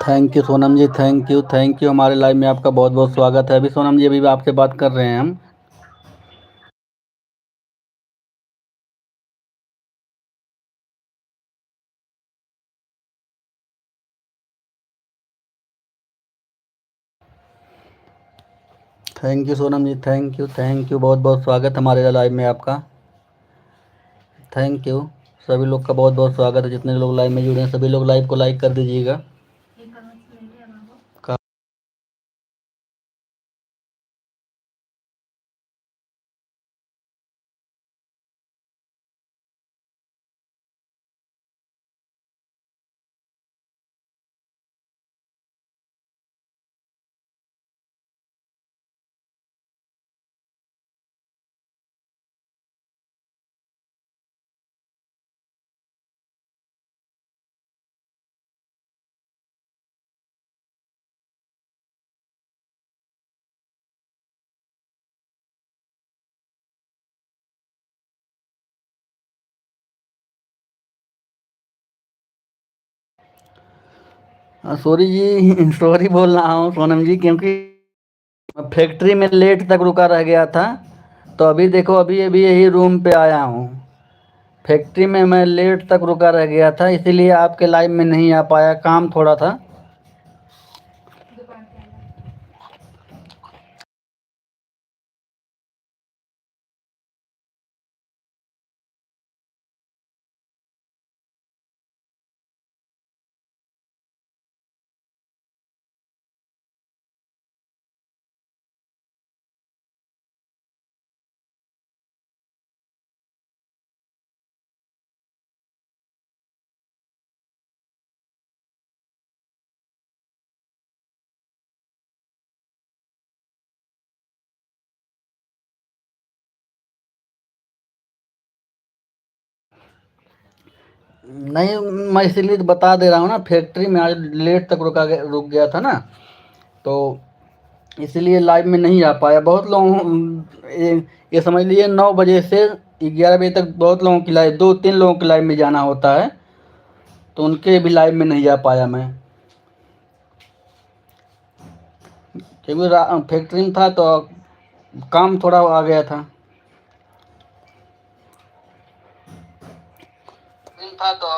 Thank you Sonam ji, thank you. हमारे live में आपका बहुत बहुत स्वागत है। अभी सोनम जी, अभी भी आपसे बात कर रहे हैं हम। Thank you Sonam ji, thank you, बहुत बहुत स्वागत हमारे लाइव में आपका। Thank you. सभी लोग का बहुत बहुत स्वागत है। जितने लोग लाइव में जुड़े हैं सभी लोग लाइव को लाइक कर दीजिएगा। सॉरी जी, सॉरी बोल रहा हूँ सोनम जी, क्योंकि फैक्ट्री में लेट तक रुका रह गया था। तो अभी देखो, अभी अभी यही रूम पे आया हूँ। फैक्ट्री में मैं लेट तक रुका रह गया था, इसीलिए आपके लाइव में नहीं आ पाया, काम थोड़ा था। नहीं, मैं इसीलिए तो बता दे रहा हूँ ना, फैक्ट्री में आज लेट तक रुक गया था ना। तो इसीलिए लाइव में नहीं आ पाया। बहुत लोग ये समझ लीजिए 9 बजे से 11 बजे तक बहुत लोगों की लाइव, 2-3 लोगों की लाइव में जाना होता है। तो उनके भी लाइव में नहीं जा पाया मैं, क्योंकि फैक्ट्री में था तो काम थोड़ा आ गया था। था तो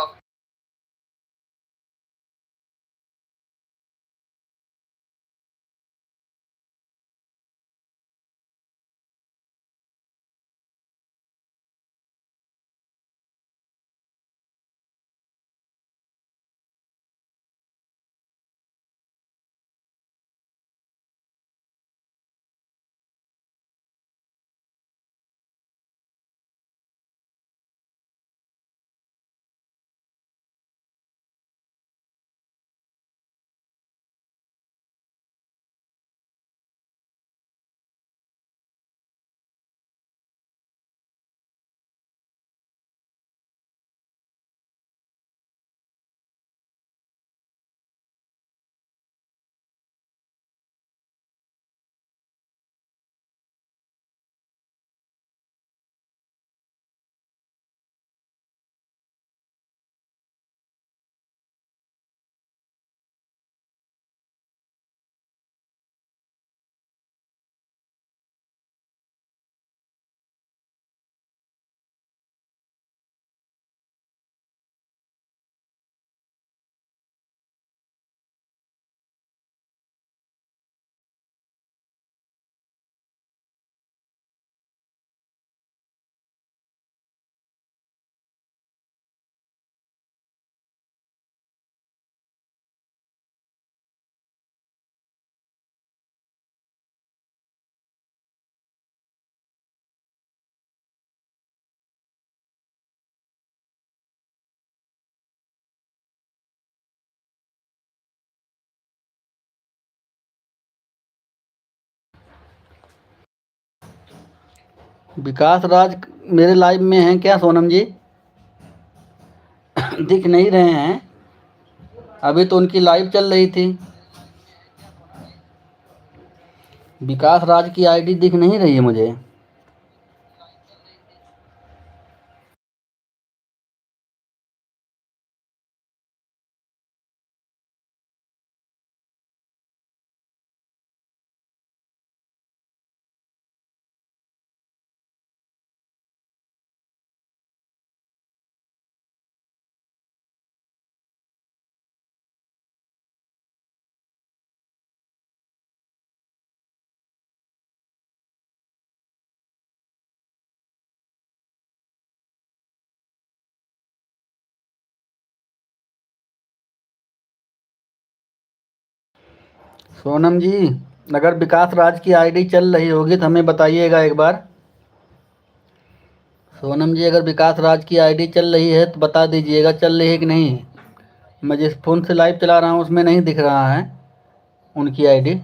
विकास राज मेरे लाइव में हैं क्या सोनम जी? दिख नहीं रहे हैं। अभी तो उनकी लाइव चल रही थी। विकास राज की आईडी दिख नहीं रही है मुझे। सोनम जी, अगर विकास राज की आईडी चल रही होगी तो हमें बताइएगा एक बार। सोनम जी, अगर विकास राज की आईडी चल रही है तो बता दीजिएगा चल रही है कि नहीं। मैं जिस फ़ोन से लाइव चला रहा हूँ उसमें नहीं दिख रहा है उनकी आईडी।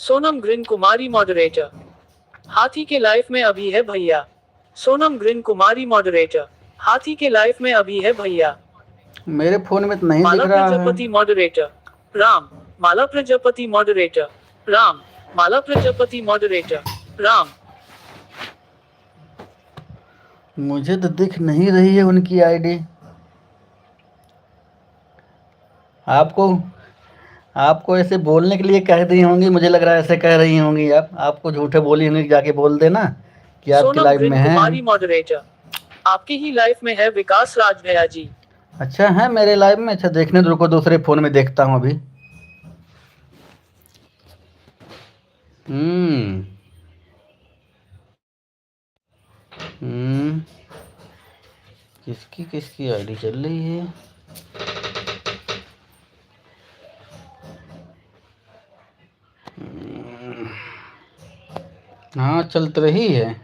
सोनम ग्रीन कुमारी मॉडरेटर। हाथी के लाइफ में अभी है भैया। सोनम ग्रीन कुमारी मॉडरेटर। हाथी के लाइफ में अभी है भैया। मेरे फ़ोन में तो नहीं दिख माला रहा है। प्रजापति मॉडरेटर। राम। माला प्रजापति मॉडरेटर। राम। माला प्रजापति मॉडरेटर। राम। मुझे तो दिख नहीं रही है उनकी आईडी। आपको आपको ऐसे बोलने के लिए कह दी होंगी, मुझे लग रहा है ऐसे कह रही होंगी आप। आपको झूठे बोली होंगी, जाके बोल देना कि आपकी सोनम लाइव ग्रीन में है। कुमारी मॉडरेटर। आपकी ही लाइफ में है विकास राज भैया जी। अच्छा है मेरे लाइव में? अच्छा देखने दो, रुको दूसरे फ़ोन में देखता हूँ अभी। हम्म। हम्म। किसकी किसकी आईडी चल रही है? हाँ चल तो रही है,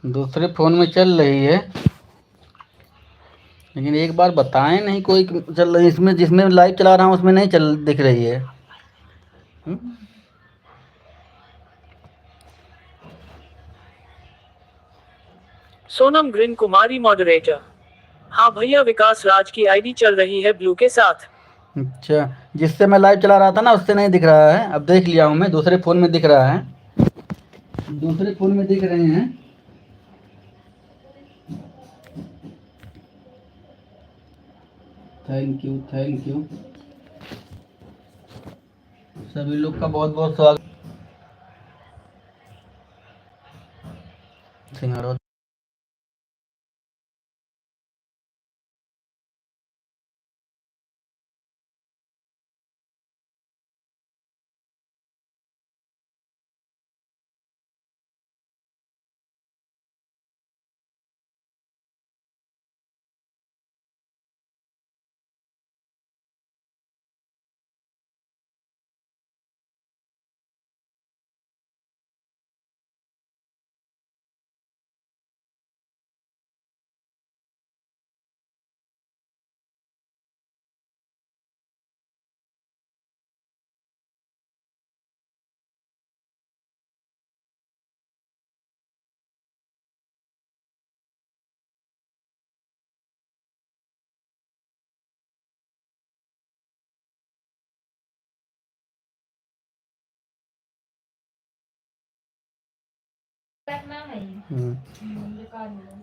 दूसरे फ़ोन में चल रही है। लेकिन एक बार बताएं नहीं कोई कि चल रही, इसमें जिसमें लाइव चला रहा हूँ उसमें नहीं चल दिख रही है। हम्म? सोनम ग्रीन कुमारी मॉडरेटर। हाँ भैया, विकास राज की आईडी चल रही है ब्लू के साथ। अच्छा, जिससे मैं लाइव चला रहा था ना उससे नहीं दिख रहा है। अब देख लिया हूँ मैं, दूसरे फ़ोन में दिख रहा है। दूसरे फ़ोन में दिख रहे हैं। Thank you, thank you. सभी लोग का बहुत बहुत स्वागत। सिंगारो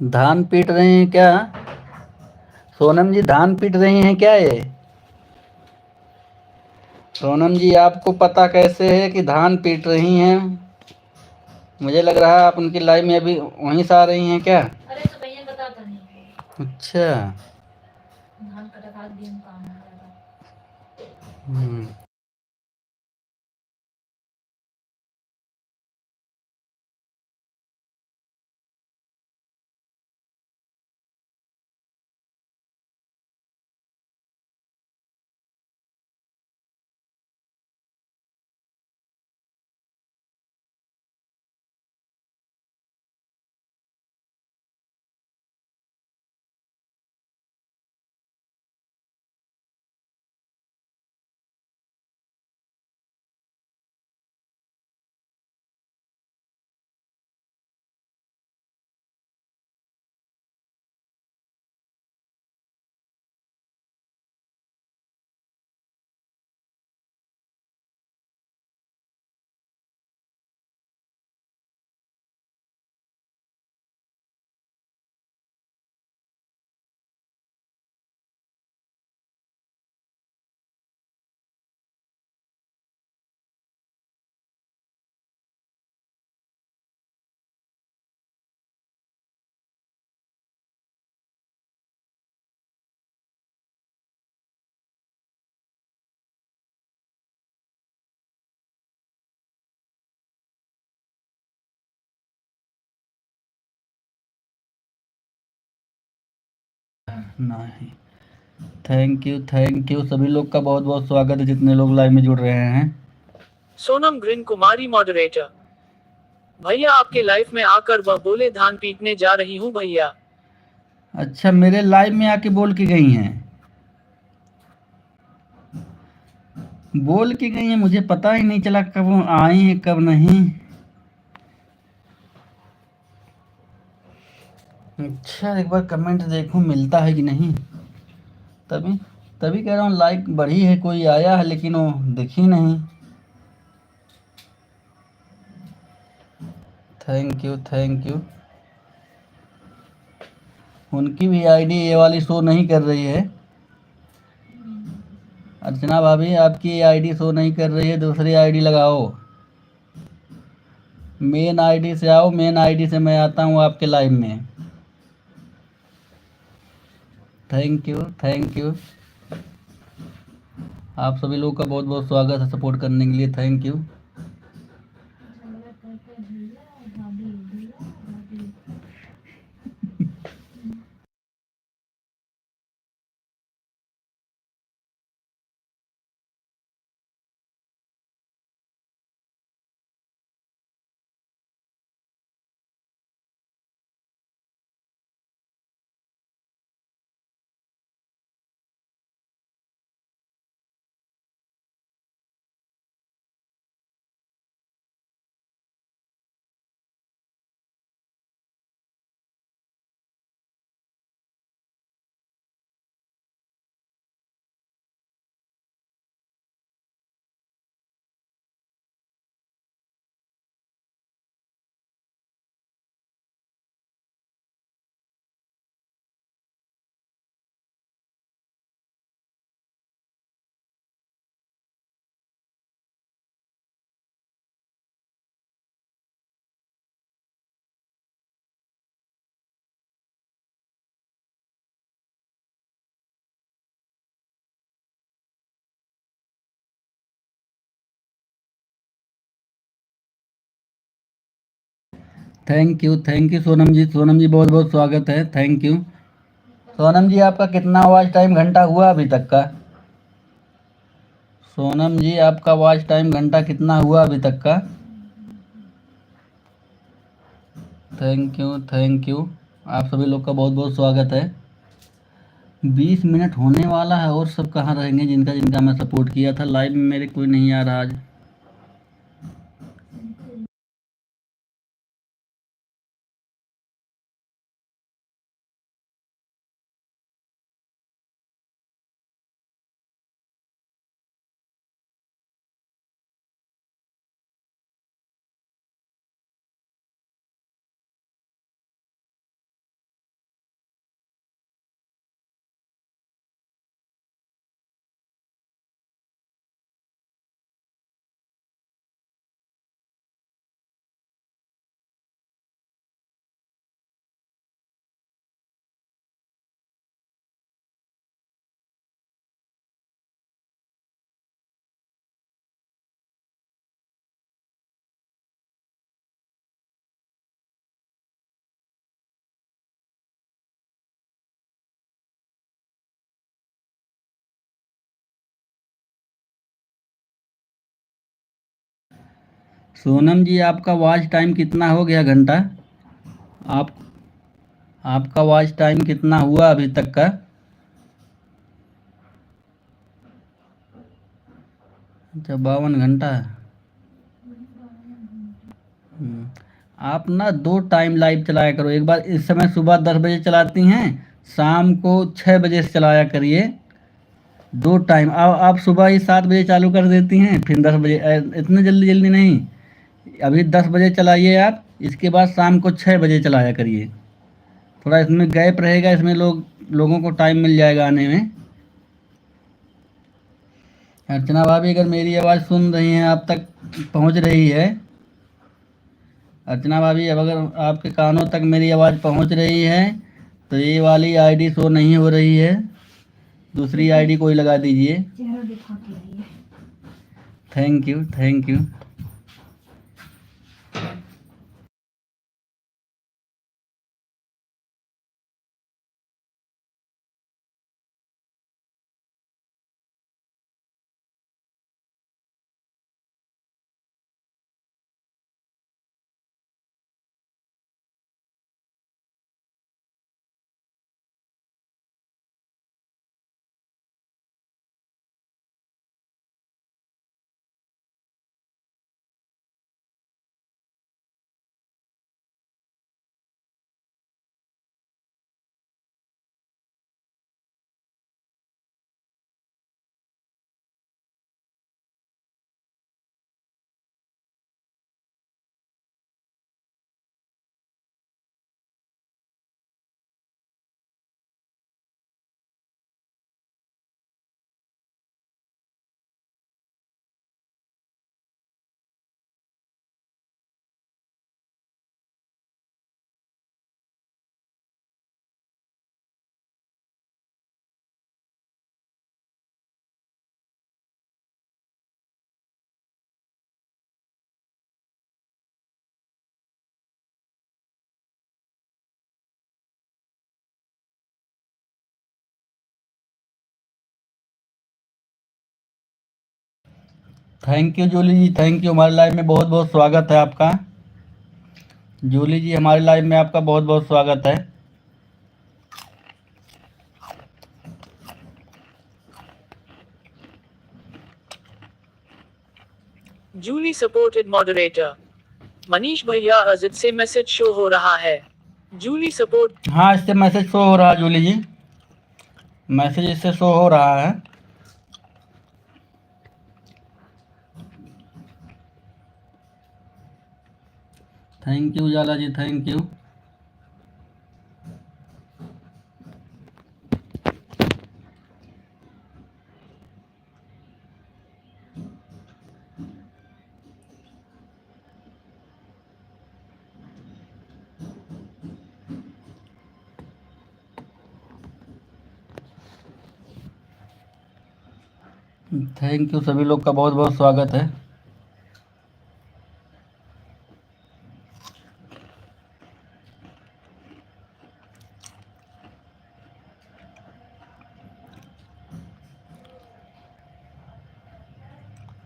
धान पीट रहे हैं क्या? सोनम जी धान पीट रही हैं क्या ये? सोनम जी, आपको पता कैसे है कि धान पीट रही हैं? मुझे लग रहा है आप उनकी लाइव में अभी वहीं से आ रही हैं क्या? अरे तो भैया बता तो नहीं। अच्छा। धान कटा खाद गेहूं काम हो रहा था। हम्म। नहीं। थैंक यू सभी लोग का बहुत बहुत स्वागत है जितने लोग लाइव में जुड़ रहे हैं। सोनम ग्रीन कुमारी मॉडरेटर। भैया आपके लाइफ में आकर वह बोले धान पीटने जा रही हूँ भैया। अच्छा, मेरे लाइव में आके बोल के गई हैं? बोल के गई हैं, मुझे पता ही नहीं चला कब वो आई हैं कब नहीं। अच्छा, एक बार कमेंट देखूं मिलता है कि नहीं। तभी तभी कह रहा हूँ लाइक बढ़ी है, कोई आया है लेकिन वो दिखी नहीं। Thank you. उनकी भी आईडी ये वाली शो नहीं कर रही है। अर्चना भाभी आपकी आईडी शो नहीं कर रही है, दूसरी आईडी लगाओ। मेन आईडी से आओ, मेन आईडी से मैं आता हूँ आपके लाइव में। Thank you. आप सभी लोगों का बहुत बहुत स्वागत है सपोर्ट करने के लिए। Thank you. झगड़ा करके भैया भाभी भैया भाभी। थैंक यू सोनम जी। सोनम जी बहुत बहुत स्वागत है। Thank you. सोनम जी आपका कितना वॉच टाइम घंटा हुआ अभी तक का? सोनम जी आपका वॉच टाइम घंटा कितना हुआ अभी तक का? Thank you. आप सभी लोग का बहुत बहुत स्वागत है। 20 मिनट होने वाला है और सब कहाँ रहेंगे जिनका जिनका मैं सपोर्ट किया था। लाइव में मेरे कोई नहीं आ रहा आज। सोनम जी आपका वॉच टाइम कितना हो गया घंटा? आप आपका वॉच टाइम कितना हुआ अभी तक का? अच्छा, 52 घंटा। हम्म, आप ना 2 टाइम लाइव चलाया करो। एक बार इस समय सुबह 10 बजे चलाती हैं, शाम को 6 बजे से चलाया करिए। 2 टाइम। आप सुबह ही 7 बजे चालू कर देती हैं, फिर 10 बजे। इतने जल्दी जल्दी नहीं। अभी 10 बजे चलाइए आप, इसके बाद शाम को 6 बजे चलाया करिए। थोड़ा इसमें गैप रहेगा, इसमें लोगों को टाइम मिल जाएगा आने में। अर्चना भाभी अगर मेरी आवाज़ सुन रही हैं, आप तक पहुंच रही है। अर्चना भाभी अब अगर आपके कानों तक मेरी आवाज़ पहुंच रही है तो ये वाली आईडी शो नहीं हो रही है, दूसरी आईडी कोई लगा दीजिए। चेहरा दिखा के लिए। Thank you. Thank you Jully ji, thank you. हमारे लाइव में बहुत बहुत स्वागत है आपका। जूली जी, हमारे लाइव में आपका बहुत बहुत स्वागत है। Julie supported moderator. मनीष भैया अजित से मैसेज शो हो रहा है। जूली सपोर्ट। हाँ, इससे मैसेज शो हो रहा है जूली जी, मैसेज इससे शो हो रहा है। Thank you Ujala ji, thank you. Thank you, सभी लोग का बहुत बहुत स्वागत है।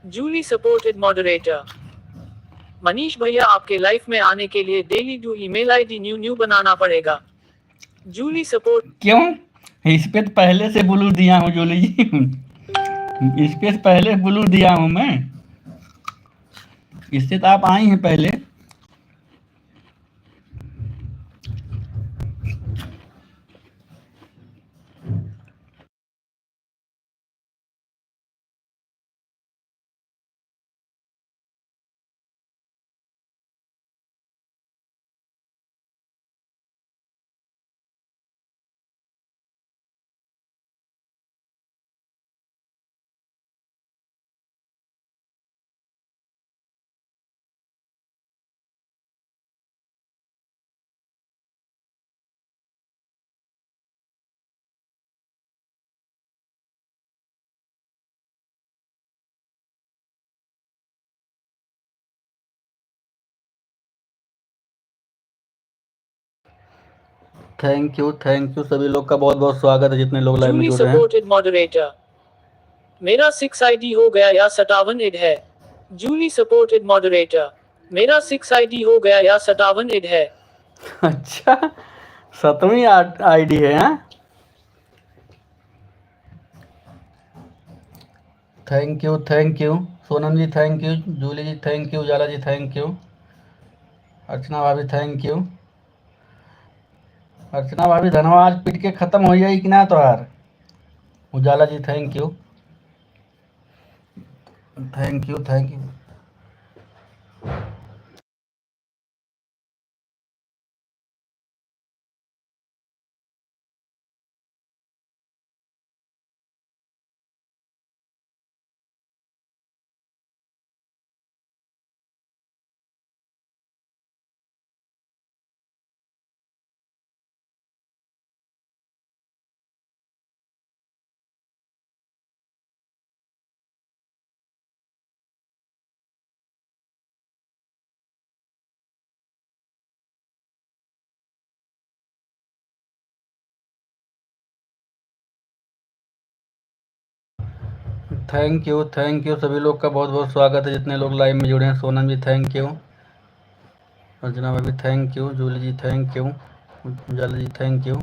Julie supported moderator. मनीष भैया आपके लाइफ में आने के लिए डेली डू ईमेल आईडी न्यू बनाना पड़ेगा। Julie support. क्यों? इस पे तो पहले से ब्लू दिया हूँ जूली जी, इस पे तो पहले ब्लू दिया हूँ मैं, इससे तो आप आई हैं पहले। थैंक यू, सभी लोग का बहुत बहुत स्वागत है, जितने लोग लाइव में जूली जुड़ रहे हैं। Supported moderator. मेरा 6 आईडी हो गया या 57 इड है। Julie supported moderator. मेरा 6 आईडी हो गया या 57 इड है। अच्छा, 7वीं आईडी है? हाँ, thank you Sonam ji, thank you Jully ji, thank you Ujala ji, thank you Archana भाभी, थैंक यू। अर्चना भाभी, धनवा आज पिट के खत्म हो जाई कि ना तोहार? Ujala ji, thank you, thank you, thank you. Thank you, सभी लोग का बहुत बहुत स्वागत है, जितने लोग लाइव में जुड़े हैं। Sonam ji, thank you. अर्चना भाभी, thank you. Jully ji, thank you. Ujala ji, thank you.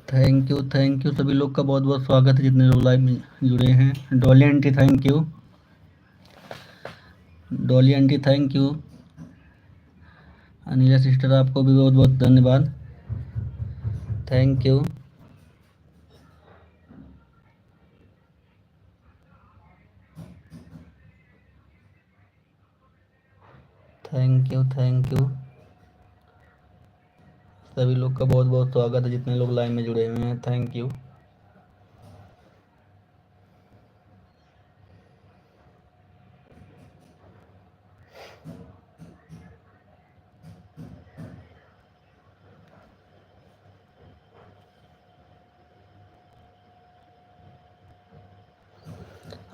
Thank you सभी लोग का बहुत बहुत स्वागत है जितने लोग लाइव में जुड़े हैं। Dolly aunty thank you, Dolly aunty thank you, Anila sister आपको भी बहुत बहुत धन्यवाद, थैंक यू। थैंक यू सभी लोग का बहुत बहुत स्वागत है जितने लोग लाइव में जुड़े हुए हैं, थैंक यू।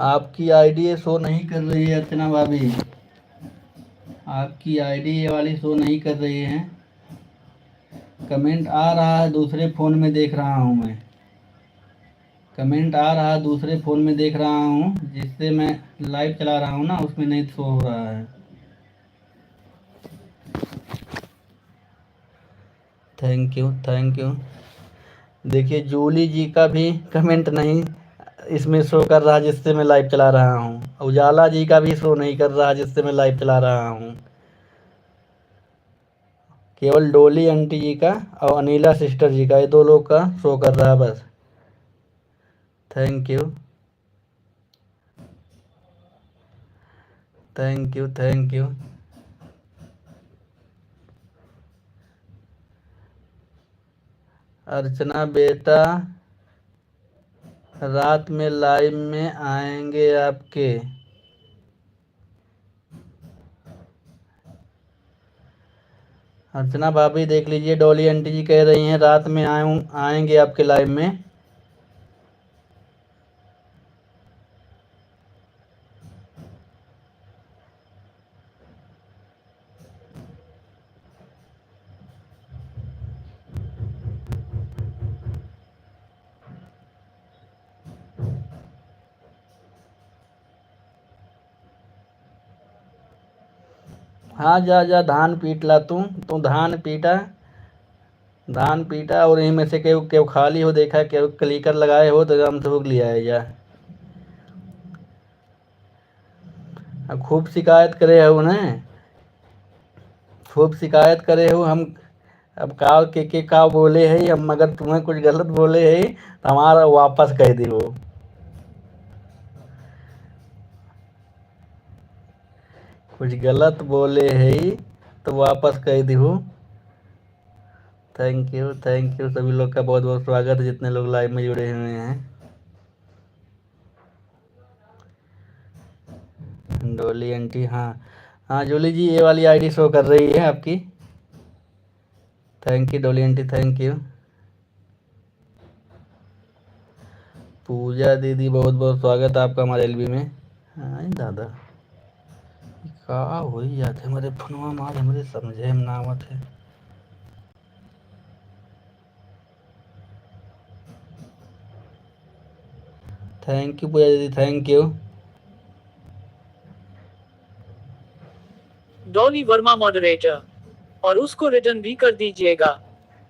आपकी आईडी शो नहीं कर रही है अर्चना भाभी, आपकी आईडी ये वाली शो नहीं कर रही है। कमेंट आ रहा है दूसरे फ़ोन में देख रहा हूँ मैं, कमेंट आ रहा है दूसरे फ़ोन में देख रहा हूँ, जिससे मैं लाइव चला रहा हूँ ना उसमें नहीं शो हो रहा है। Thank you. देखिए जूली जी का भी कमेंट नहीं इसमें शो कर रहा जिससे मैं लाइव चला रहा हूँ, उजाला जी का भी शो नहीं कर रहा जिससे मैं लाइव चला रहा हूँ। केवल डोली आंटी जी का और अनिला सिस्टर जी का, ये दो लोग का शो कर रहा है बस। Thank you. अर्चना बेटा रात में लाइव में आएंगे आपके। अर्चना भाभी देख लीजिए, डॉली आंटी जी कह रही हैं रात में आएंगे आपके लाइव में। हाँ जा जा धान पीट ला, तू धान पीटा और यहीं में से केव केव खाली हो देखा, केव क्लिकर लगाए हो तो हम सबक लिया है जा। अब खूब शिकायत करे हो ना, खूब शिकायत करे हो हम। अब का बोले है हम, अगर तुम्हें कुछ गलत बोले है तो हमारा वापस कह दी हो। कुछ गलत बोले है तो वापस कह दी हो। थैंक यू सभी लोग का बहुत बहुत स्वागत है जितने लोग लाइव में जुड़े हुए हैं। डोली आंटी हाँ जूली जी ये वाली आईडी शो कर रही है आपकी। Thank you Dolly aunty, thank you. पूजा दीदी बहुत बहुत स्वागत है आपका हमारे एलबी में। हाँ दादा का हो ही जाते हमारे फोनवा मार हमारे समझे में ना आवत है। थैंक यू पूजा दीदी, thank you. Dolly Verma moderator, और उसको रिटर्न भी कर दीजिएगा।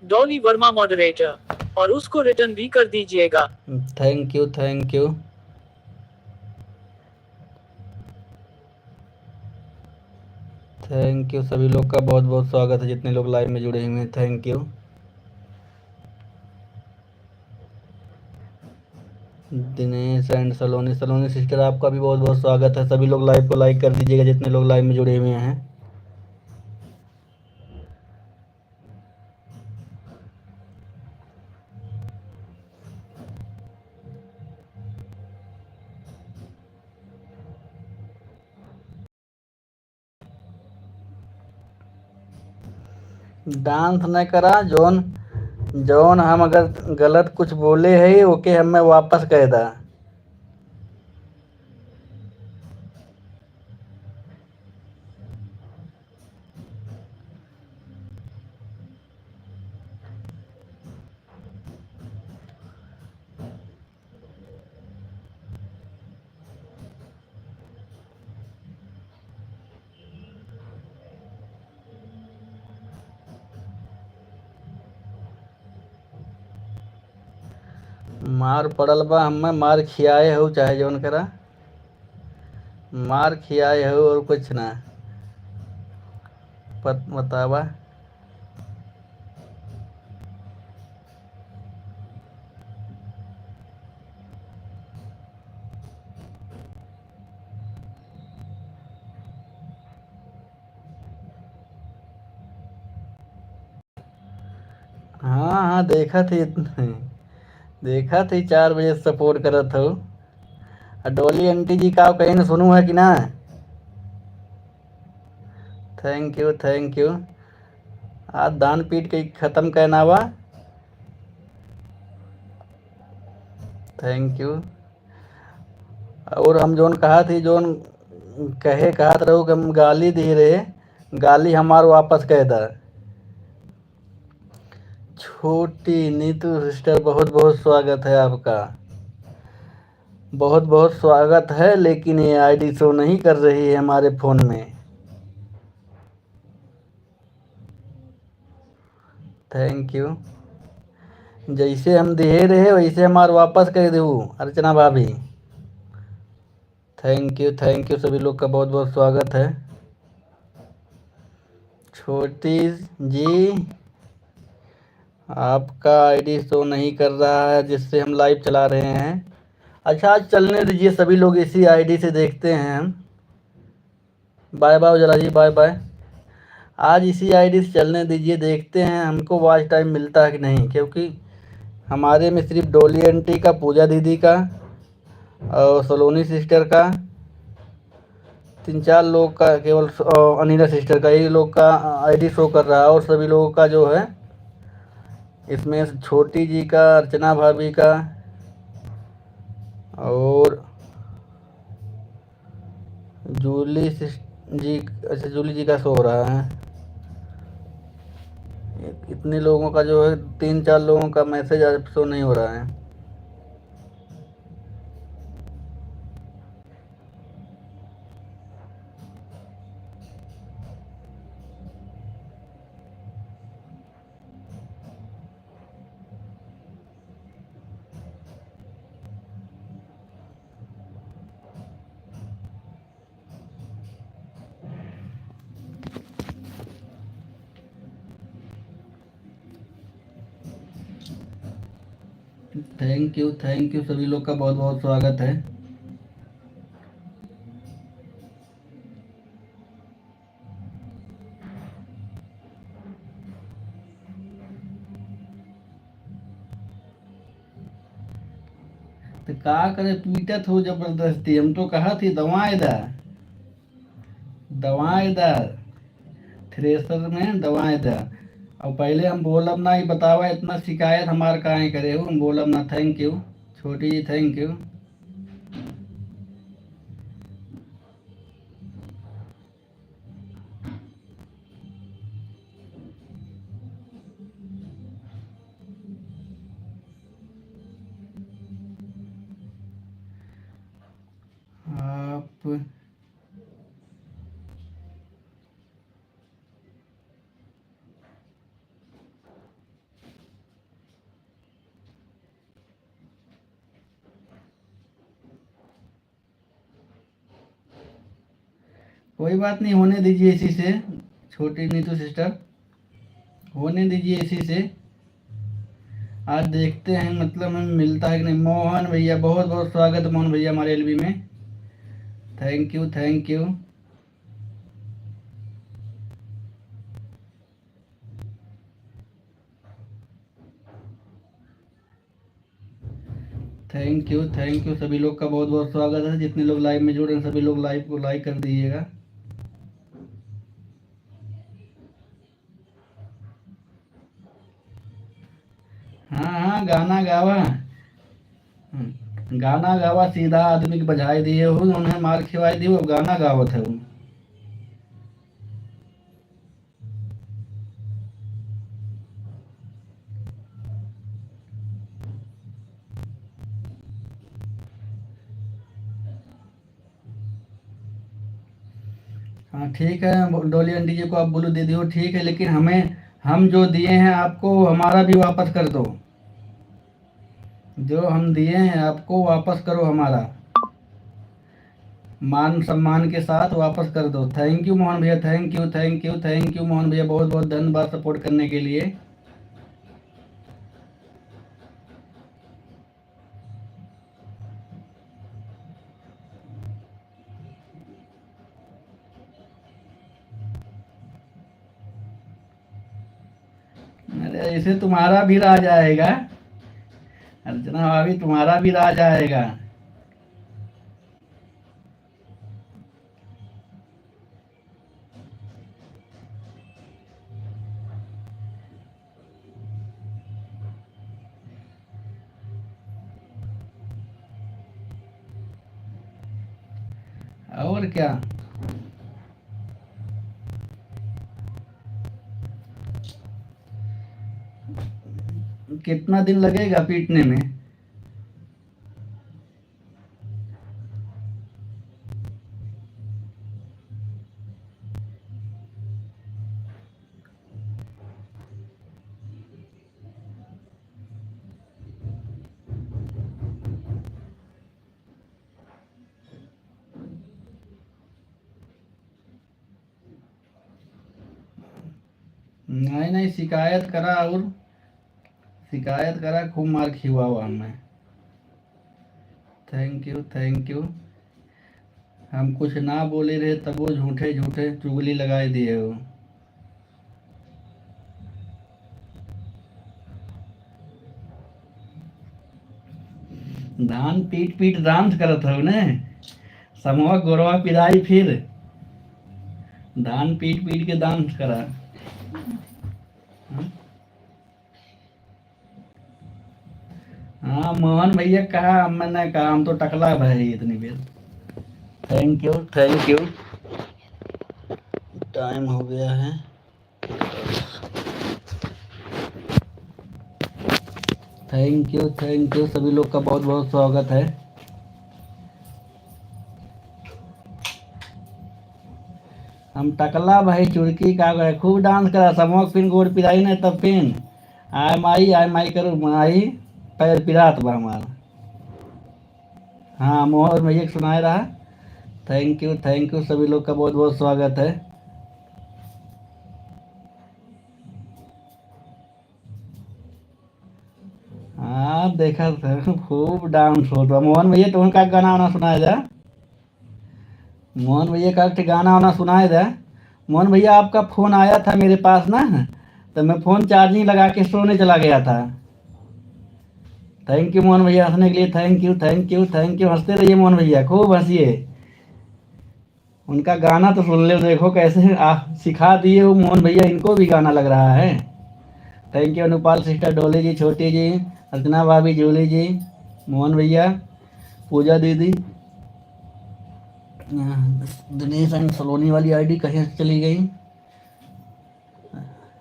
डॉली वर्मा मॉडरेटर, और उसको रिटर्न भी कर दीजिएगा। थैंक यू सभी लोग का बहुत बहुत स्वागत है जितने लोग लाइव में जुड़े हुए हैं, thank you. Dinesh and Saloni sister आपका भी बहुत बहुत स्वागत है। सभी लोग लाइव को लाइक कर दीजिएगा जितने लोग लाइव में जुड़े हुए हैं। डांस न करा जोन जौन हम अगर गलत कुछ बोले है ओके हमें वापस कह दा। मार पड़ल बा, हमें मार खियाए हो चाहे जौन करा, मार खियाए हो और कुछ ना। बतावा। हाँ हाँ देखा थी, देखा थी 4 बजे सपोर्ट करत हो। डॉली आंटी जी का कहीं न सुनू है कि ना। Thank you thank you. आज दान पीट के ख़त्म करना बा। Thank you. और हम जोन कहा थी, जोन कहत रहो कि हम गाली दे रहे, गाली हमार वापस कह दा। छोटी नीतू सिस्टर बहुत बहुत स्वागत है आपका, बहुत बहुत स्वागत है। लेकिन ये आईडी शो नहीं कर रही है हमारे फ़ोन में। Thank you. जैसे हम दे रहे वैसे हमार वापस कर दू अर्चना भाभी। थैंक यू सभी लोग का बहुत बहुत स्वागत है। छोटी जी आपका आईडी शो नहीं कर रहा है जिससे हम लाइव चला रहे हैं। अच्छा आज चलने दीजिए, सभी लोग इसी आईडी से देखते हैं हम। बाय बाय उजला जी, बाय बाय। आज इसी आईडी से चलने दीजिए, देखते हैं हमको वॉच टाइम मिलता है कि नहीं, क्योंकि हमारे में सिर्फ डॉली आंटी का, पूजा दीदी का और सलोनी सिस्टर का, 3-4 लोग का, केवल अनिला सिस्टर का, ये लोग का आईडी शो कर रहा है। और सभी लोगों का जो है इसमें छोटी जी का, अर्चना भाभी का और जूली जी, अच्छा जूली जी का शो हो रहा है। इतने लोगों का जो है 3-4 लोगों का मैसेज आज शो नहीं हो रहा है। थैंक यू सभी लोग का बहुत बहुत स्वागत है। तो का करे, पीटत हो जबरदस्ती। हम तो कहा थी दवाएं दा, दवाएं दा, थ्रेसर में दवाएं दा। और पहले हम बोलब ना, ही बतावा इतना शिकायत हमार काहे करे हो, हम बोलब ना। Thank you Chhoti ji, thank you. आप कोई बात नहीं, होने दीजिए इसी से। छोटी नीतू सिस्टर होने दीजिए इसी से। आज देखते हैं मतलब हमें मिलता है कि नहीं। मोहन भैया बहुत बहुत स्वागत, मोहन भैया हमारे एलबी में। Thank you thank you. Thank you सभी लोग का बहुत बहुत स्वागत है। जितने लोग लाइव में जुड़े हैं सभी लोग लाइव को लाइक कर दीजिएगा। हाँ हाँ गाना गावा, गाना गावा, सीधा आदमी के बजाय दिए हो, उन्हें मार खिवाई दी, वो गाना गावत है वो। हाँ ठीक है, डोली आंटी जी को आप बोलो दे दियो, ठीक है। लेकिन हमें, हम जो दिए हैं आपको हमारा भी वापस कर दो। जो हम दिए हैं आपको वापस करो, हमारा मान सम्मान के साथ वापस कर दो। थैंक यू मोहन भैया, thank you thank you thank you Mohan भैया, बहुत बहुत धन्यवाद सपोर्ट करने के लिए। अरे ऐसे तुम्हारा भी राज आएगा अर्चना भाभी, तुम्हारा भी राज आएगा। और क्या, कितना दिन लगेगा पीटने में? नहीं नहीं, शिकायत करा, और शिकायत करा, खूब मार खिलवा हुआ हमें। Thank you thank you. हम कुछ ना बोले रहे तब वो झूठे झूठे चुगली लगाए दिए हो। धान पीट पीट डांस करत हो ने, समूह गोरवा पिराई फिर धान पीट पीट के डांस करा। हाँ मोहन भैया कहा, मैंने कहा हम तो टकला भाई इतनी देर। Thank you thank you. Time हो गया है। थैंक यू सभी लोग का बहुत बहुत स्वागत है। हम टकला भाई चुड़की का गए, खूब डांस करा, समोक फिन गोड़ पिराई ने तब फिन आय माई करो माई, पैर पिरात बा हमारा। हाँ मोहन भैया सुनाए रहा। थैंक यू सभी लोग का बहुत बहुत स्वागत है। हाँ देखा था, खूब डांस होता। मोहन भैया तो उनका गाना वाना सुनाया जा, मोहन भैया का गाना वाना सुनाया जा। मोहन भैया आपका फोन आया था मेरे पास ना, तो मैं फोन चार्जिंग लगा के सोने चला गया था। थैंक यू मोहन भैया हंसने के लिए, थैंक यू हंसते रहिए मोहन भैया, खूब हंसिए। उनका गाना तो सुन ले, देखो कैसे सिखा दिए वो मोहन भैया, इनको भी गाना लग रहा है। थैंक यू अनुपाल सिस्टर, डोली जी, छोटी जी, अर्चना भाभी, जूली जी, मोहन भैया, पूजा दीदी। दिनेश एंड सलोनी वाली आईडी कहीं से चली गई?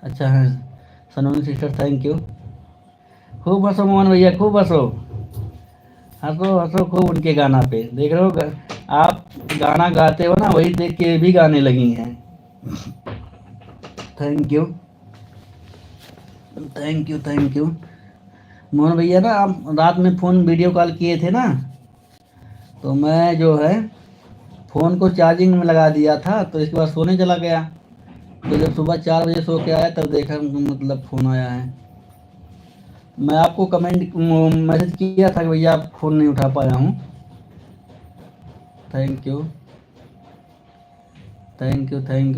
अच्छा है, सलोनी सिस्टर थैंक यू। खूब हंसो मोहन भैया, खूब हंसो, हंसो हंसो खूब उनके गाना पे। देख रहे हो आप गाना गाते हो ना, वही देख के भी गाने लगी हैं। Thank you thank you Mohan भैया ना, आप रात में फ़ोन वीडियो कॉल किए थे ना, तो मैं जो है फ़ोन को चार्जिंग में लगा दिया था, तो इसके बाद सोने चला गया। तो जब सुबह 4 बजे सो के आया तब देखा मतलब फ़ोन आया है। मैं आपको कमेंट मैसेज किया था कि भैया आप फ़ोन नहीं उठा पाया हूँ। थैंक यू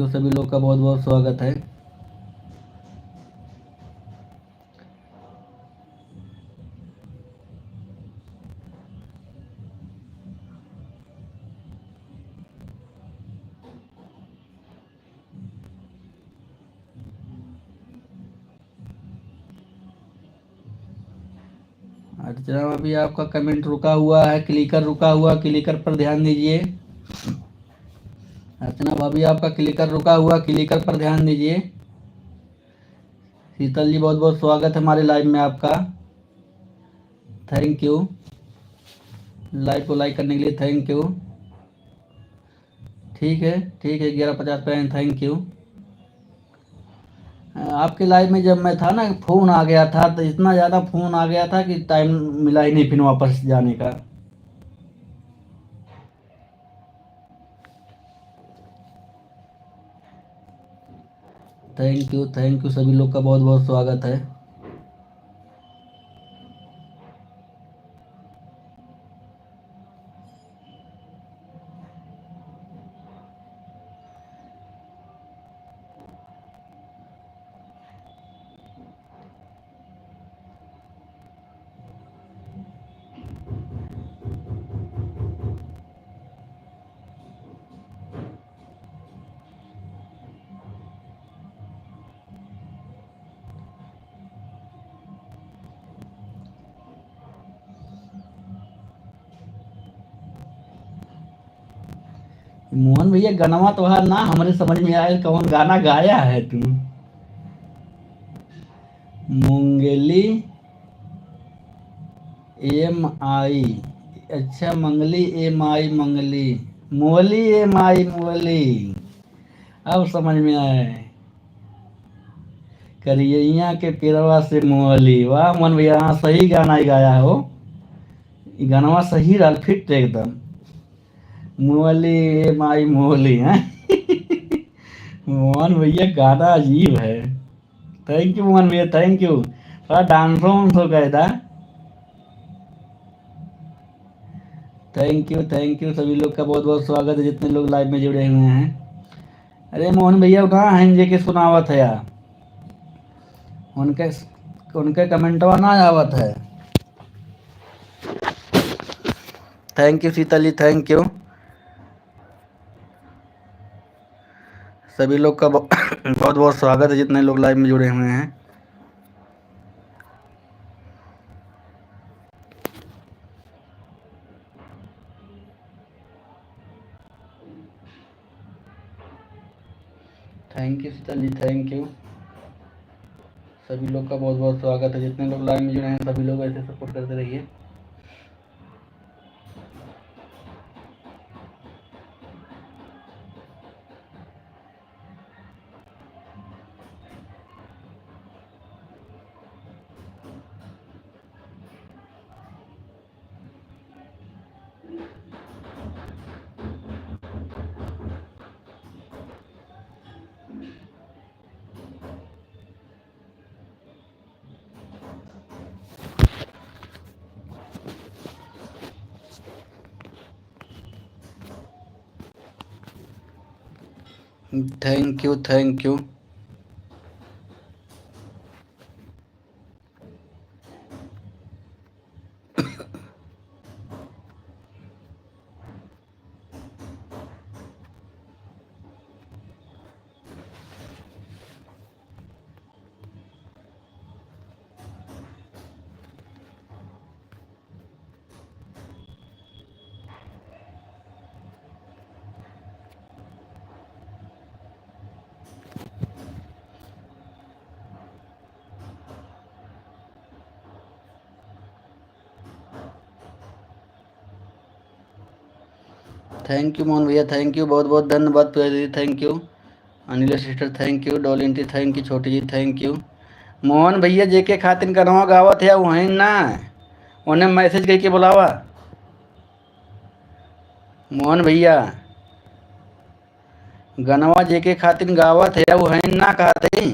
सभी लोग का बहुत बहुत स्वागत है। अर्चना अभी आपका कमेंट रुका हुआ है, क्लिकर रुका हुआ, क्लिकर पर ध्यान दीजिए। अर्चना भाभी आपका क्लिकर रुका हुआ, क्लिकर पर ध्यान दीजिए। शीतल जी बहुत बहुत स्वागत है हमारे लाइव में आपका। थैंक यू, लाइव को लाइक करने के लिए थैंक यू। ठीक है 11:50 पे, थैंक यू। आपके लाइव में जब मैं था ना, फ़ोन आ गया था, तो इतना ज़्यादा फ़ोन आ गया था कि टाइम मिला ही नहीं फिर वापस जाने का। थैंक यू सभी लोग का बहुत बहुत स्वागत है। मोहन भैया गाना तो ना हमारे समझ में आया, कौन गाना गाया है तुम? मूंगली एम आई, अच्छा मंगली एम आई मंगली, मोली एम आई मोली, अब समझ में आए। करियैया के पेड़वा से मोहली, वाह मोहन भैया, हाँ सही गाना ही गाया हो। ये गाना सही रहा, फिट एकदम। मोहली एम आई मोहली है। मोहन भैया गाना अजीब है। थैंक यू मोहन भैया, थैंक यू। थोड़ा डांसो वांसो गए था। थैंक यू सभी लोग का बहुत बहुत स्वागत है, जितने लोग लाइव में जुड़े हुए हैं। अरे मोहन भैया उठा हैं के सुनावत है यार, उनके उनके कमेंटवा ना आवत है। Thank you Sheetal ji, thank you सभी लोग का बहुत बहुत स्वागत है, जितने लोग लाइव में जुड़े हुए हैं। Thank you Sheetal ji, thank you सभी लोग का बहुत बहुत स्वागत है, जितने लोग लाइव में जुड़े हैं सभी लोग ऐसे सपोर्ट करते रहिए। Thank you, thank you thank you Mohan भैया, थैंक यू बहुत बहुत धन्यवाद प्रिया दीदी, thank you Anila sister, thank you Dolly aunty, thank you Chhoti ji, thank you. Mohan भैया जेके खातिन करवा गावत है वहीं ना, उन्हें मैसेज करके बुलावा। मोहन भैया गनवा जेके खातिन गावत है वहीं ना कहते।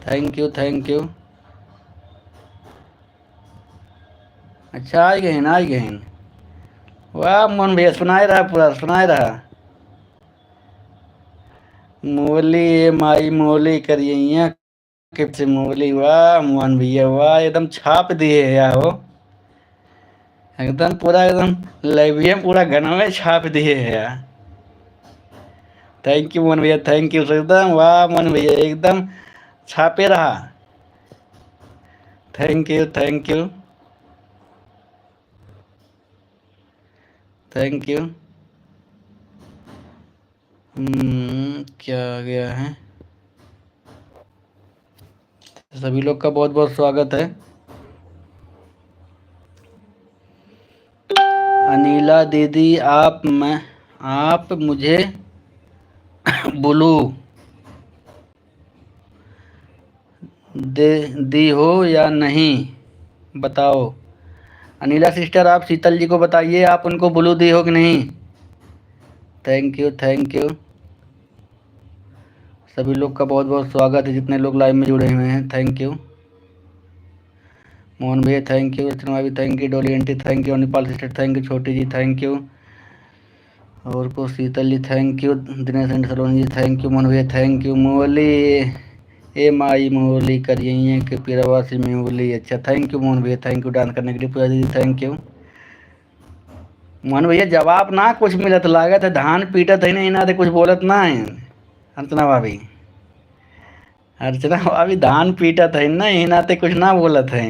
Thank you, thank you. अच्छा आ गए। वाह मोहन भैया सुनाए रहा, पूरा सुनाए रहा। मोली माई मोली करिए किप से मोली, वाह मोहन भैया वाह, एकदम छाप दिए है यार हो, एकदम पूरा एकदम लाइब्रेरी में पूरा गाना में छाप दिए है यार। थैंक यू मोहन भैया, थैंक यू एकदम, वाह मोहन भैया एकदम छापे रहा। Thank you, thank you, thank you. क्या आ गया है? सभी लोग का बहुत बहुत स्वागत है। अनिला दीदी आप मुझे बोलो, दे दी हो या नहीं बताओ। अनिला सिस्टर, आप शीतल जी को बताइए आप उनको ब्लू दी हो कि नहीं। Thank you, thank you. सभी लोग का बहुत बहुत स्वागत है, जितने लोग लाइव में जुड़े हुए हैं, थैंक यू। मोहन भैया थैंक यू, रचना भी thank you, Dolly aunty thank you, Nepal sister thank you, Chhoti ji thank you, और को Sheetal ji thank you, Dinesh and Saloni ji thank you, Mohan भैया थैंक यू, मोली ए माई मोली करिए कि पीरावासी मोली। अच्छा थैंक यू मोहन भैया, थैंक यू डांस करने के लिए। पूजा दीदी थैंक यू। मोहन भैया जवाब ना कुछ मिलत, लागत है धान पीटत है ना कुछ बोलत ना है। अर्चना भाभी, अर्चना भाभी धान पीटत है ना नाते कुछ ना बोलत है।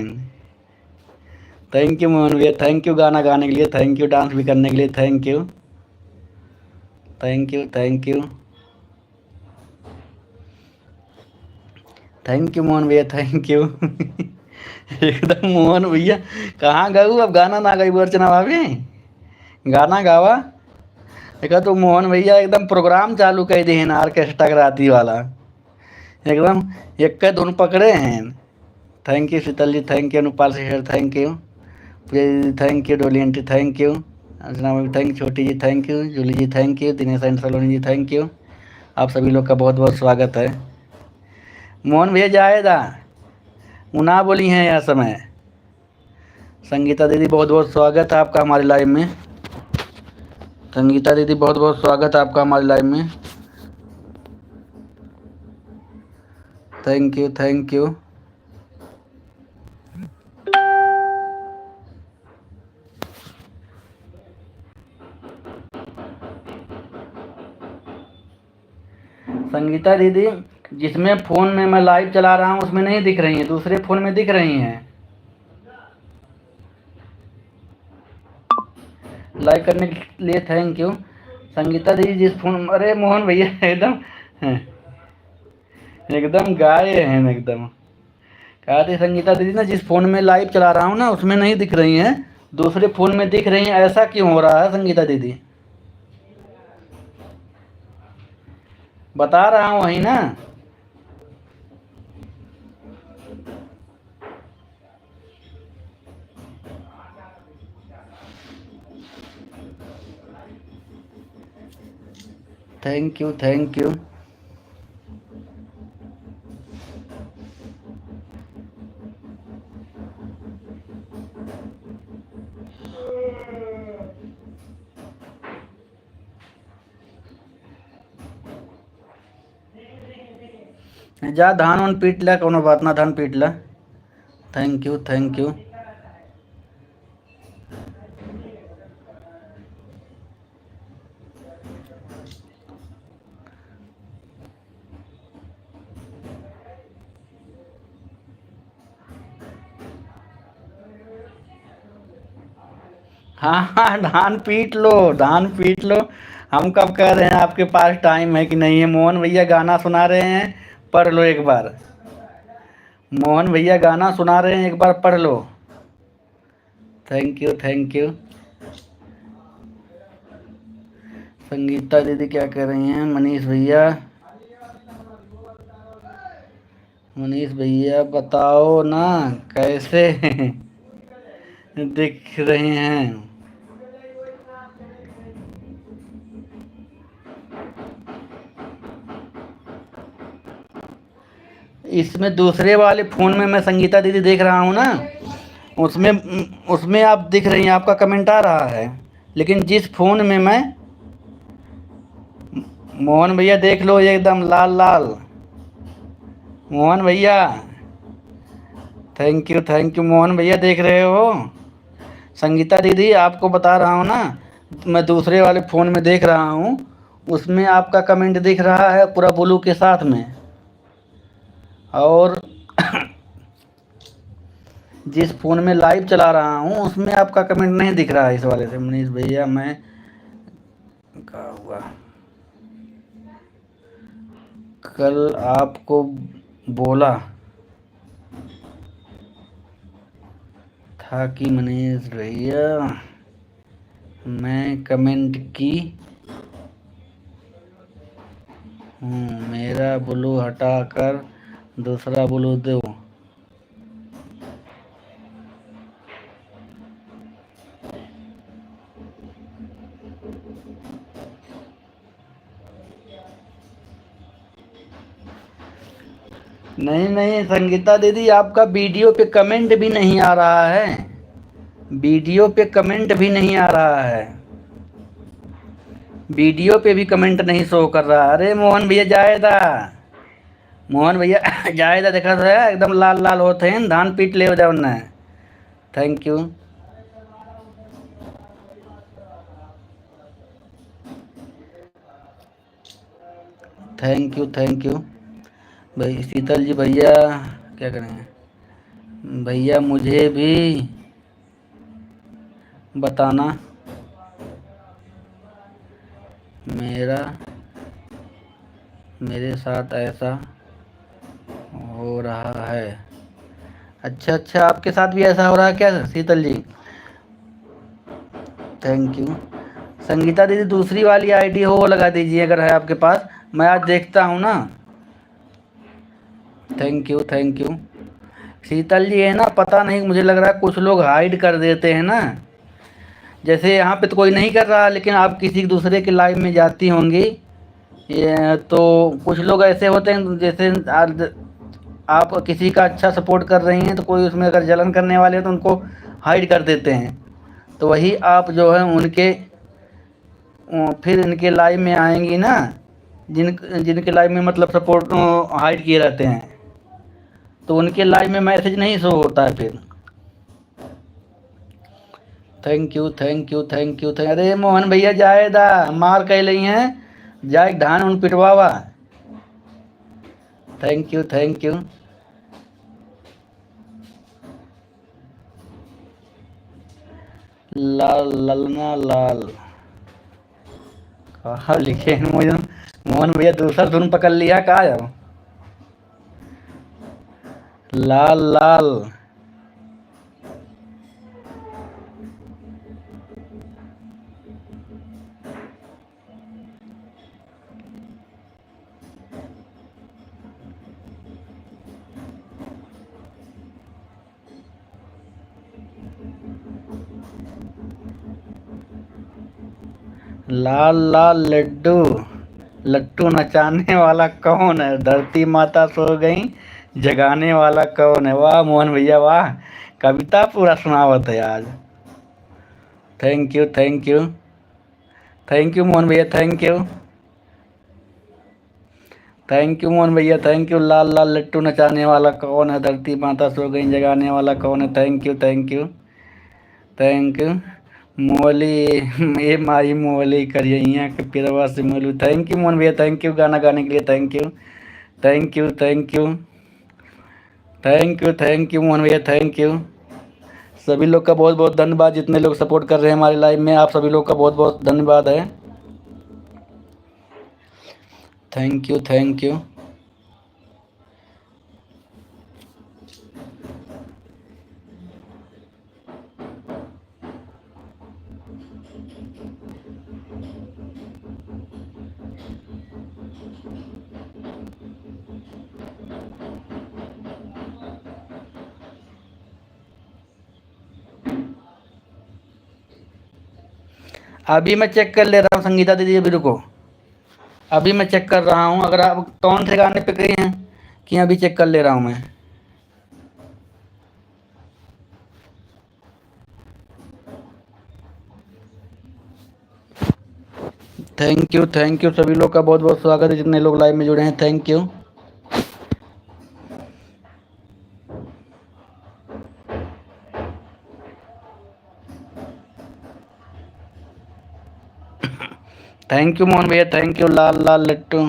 थैंक यू मोहन भैया, थैंक यू गाना गाने के लिए, थैंक यू डांस भी करने के लिए, thank you, thank you, thank you, thank you Mohan भैया, थैंक यू। एकदम मोहन भैया कहाँ गऊ, अब गाना ना गई अर्चना भाभी, गाना गावा। देखा तो मोहन भैया एकदम प्रोग्राम चालू कर दिए हैं ऑर्केस्ट्रा कराती वाला, एकदम एक के धुन पकड़े हैं। Thank you Sheetal ji, thank you Anupal Shekhar, thank you Pooja ji, thank you Dolly aunty, thank you Archana भाभी, thank you Chhoti ji, thank you Jully ji, thank you Dinesh and Saloni ji, thank you. आप सभी लोग का बहुत बहुत स्वागत है। मोहन भैया जाएगा मुना बोली हैं यह समय। संगीता दीदी बहुत बहुत स्वागत है आपका हमारे लाइव में। संगीता दीदी बहुत बहुत स्वागत है आपका हमारे लाइव में, thank you, thank you. Sangeeta दीदी जिसमें फ़ोन में मैं लाइव चला रहा हूँ उसमें नहीं दिख रही हैं, दूसरे फ़ोन में दिख रही हैं। लाइक करने के लिए थैंक यू। संगीता दीदी जिस फोन, अरे मोहन भैया एकदम एकदम गाए हैं एकदम। कहा थी संगीता दीदी ना जिस फ़ोन में लाइव चला रहा हूँ ना उसमें नहीं दिख रही हैं, दूसरे फ़ोन में दिख रही हैं, ऐसा क्यों हो रहा है संगीता दीदी, बता रहा हूँ वही ना। Thank you, thank you. जा धान वान पीट ला, कोनो बात ना, धान पीट ला। Thank you, thank you. हाँ हाँ धान पीट लो, धान पीट लो। हम कब कह रहे हैं आपके पास टाइम है कि नहीं है। मोहन भैया गाना सुना रहे हैं, पढ़ लो एक बार। मोहन भैया गाना सुना रहे हैं, एक बार पढ़ लो। Thank you, thank you. Sangeeta दीदी क्या कह रही हैं। मनीष भैया, मनीष भैया बताओ ना कैसे दिख रहे हैं। इसमें दूसरे वाले फ़ोन में मैं संगीता दीदी देख रहा हूँ ना, उसमें उसमें आप दिख रही हैं, आपका कमेंट आ रहा है। लेकिन जिस फ़ोन में मैं, मोहन भैया देख लो ये एकदम लाल लाल। मोहन भैया thank you, thank you. Mohan भैया देख रहे हो। संगीता दीदी आपको बता रहा हूँ ना, मैं दूसरे वाले फ़ोन में देख रहा हूँ, उसमें आपका कमेंट दिख रहा है पूरा ब्लू के साथ में। और जिस फ़ोन में लाइव चला रहा हूँ उसमें आपका कमेंट नहीं दिख रहा है इस वाले से। मनीष भैया मैं क्या हुआ, कल आपको बोला था कि मनीष भैया मैं कमेंट की हूँ, मेरा ब्लू हटा कर दूसरा बोलो दो। नहीं नहीं संगीता दीदी, आपका वीडियो पे कमेंट भी नहीं आ रहा है। वीडियो पे कमेंट भी नहीं आ रहा है। वीडियो पे भी कमेंट नहीं शो कर रहा। अरे मोहन भैया जायदा, मोहन भैया जायदा देखा तो है एकदम लाल लाल होते हैं, धान पीट ले जाओ। Thank you. Thank you thank you. भाई शीतल जी भैया क्या करें भैया, मुझे भी बताना मेरा मेरे साथ ऐसा हो रहा है। अच्छा अच्छा, आपके साथ भी ऐसा हो रहा है क्या शीतल जी? Thank you. संगीता दीदी दूसरी वाली आईडी हो वो लगा दीजिए अगर है आपके पास, मैं आज देखता हूँ ना। Thank you thank you. Sheetal ji है ना, पता नहीं मुझे लग रहा है कुछ लोग हाइड कर देते हैं ना। जैसे यहाँ पे तो कोई नहीं कर रहा, लेकिन आप किसी दूसरे के लाइव में जाती होंगी, ये तो कुछ लोग ऐसे होते हैं जैसे आप किसी का अच्छा सपोर्ट कर रही हैं तो कोई उसमें अगर जलन करने वाले हैं तो उनको हाइड कर देते हैं। तो वही आप जो है उनके फिर इनके लाइव में आएंगी ना, जिनके लाइव में मतलब सपोर्ट हाइड किए रहते हैं, तो उनके लाइव में मैसेज नहीं शो होता है फिर। Thank you thank you thank you thank. अरे मोहन भैया जायदा मार कह रही हैं, जाए ढान उन पिटवावा। Thank you thank you. लाल ललना लाल कहा लिखे हैं मुझे। मोहन भैया दूसरा धुन पकड़ लिया कहा जाओ। लाल लाल लाल लाल लड्डू लट्टू नचाने वाला कौन है? धरती माता सो गई जगाने वाला कौन है? वाह मोहन भैया वाह, कविता पूरा सुनावत है आज। Thank you thank you thank you Mohan भैया thank you. Thank you Mohan भैया थैंक यू। लाल लाल लट्टू नचाने वाला कौन है? धरती माता सो गई जगाने वाला कौन है? Thank you thank you thank you. Molly ये माई मोली करिया के पिरवा से मोलू। थैंक यू मोहन भैया थैंक यू, गाना गाने के लिए thank you thank you thank you thank you Mohan भैया थैंक यू। सभी लोग का बहुत बहुत धन्यवाद, जितने लोग सपोर्ट कर रहे हैं हमारे लाइव में, आप सभी लोग का बहुत बहुत धन्यवाद है। Thank you thank you. अभी मैं चेक कर ले रहा हूँ संगीता दीदी, अभी रुको, अभी मैं चेक कर रहा हूँ। अगर आप कौन से गाने पे गए हैं कि अभी चेक कर ले रहा हूँ मैं। थैंक यू सभी लोग का बहुत बहुत स्वागत है, जितने लोग लाइव में जुड़े हैं thank you. Thank you Mohan भैया थैंक यू। लाल लाल लट्टू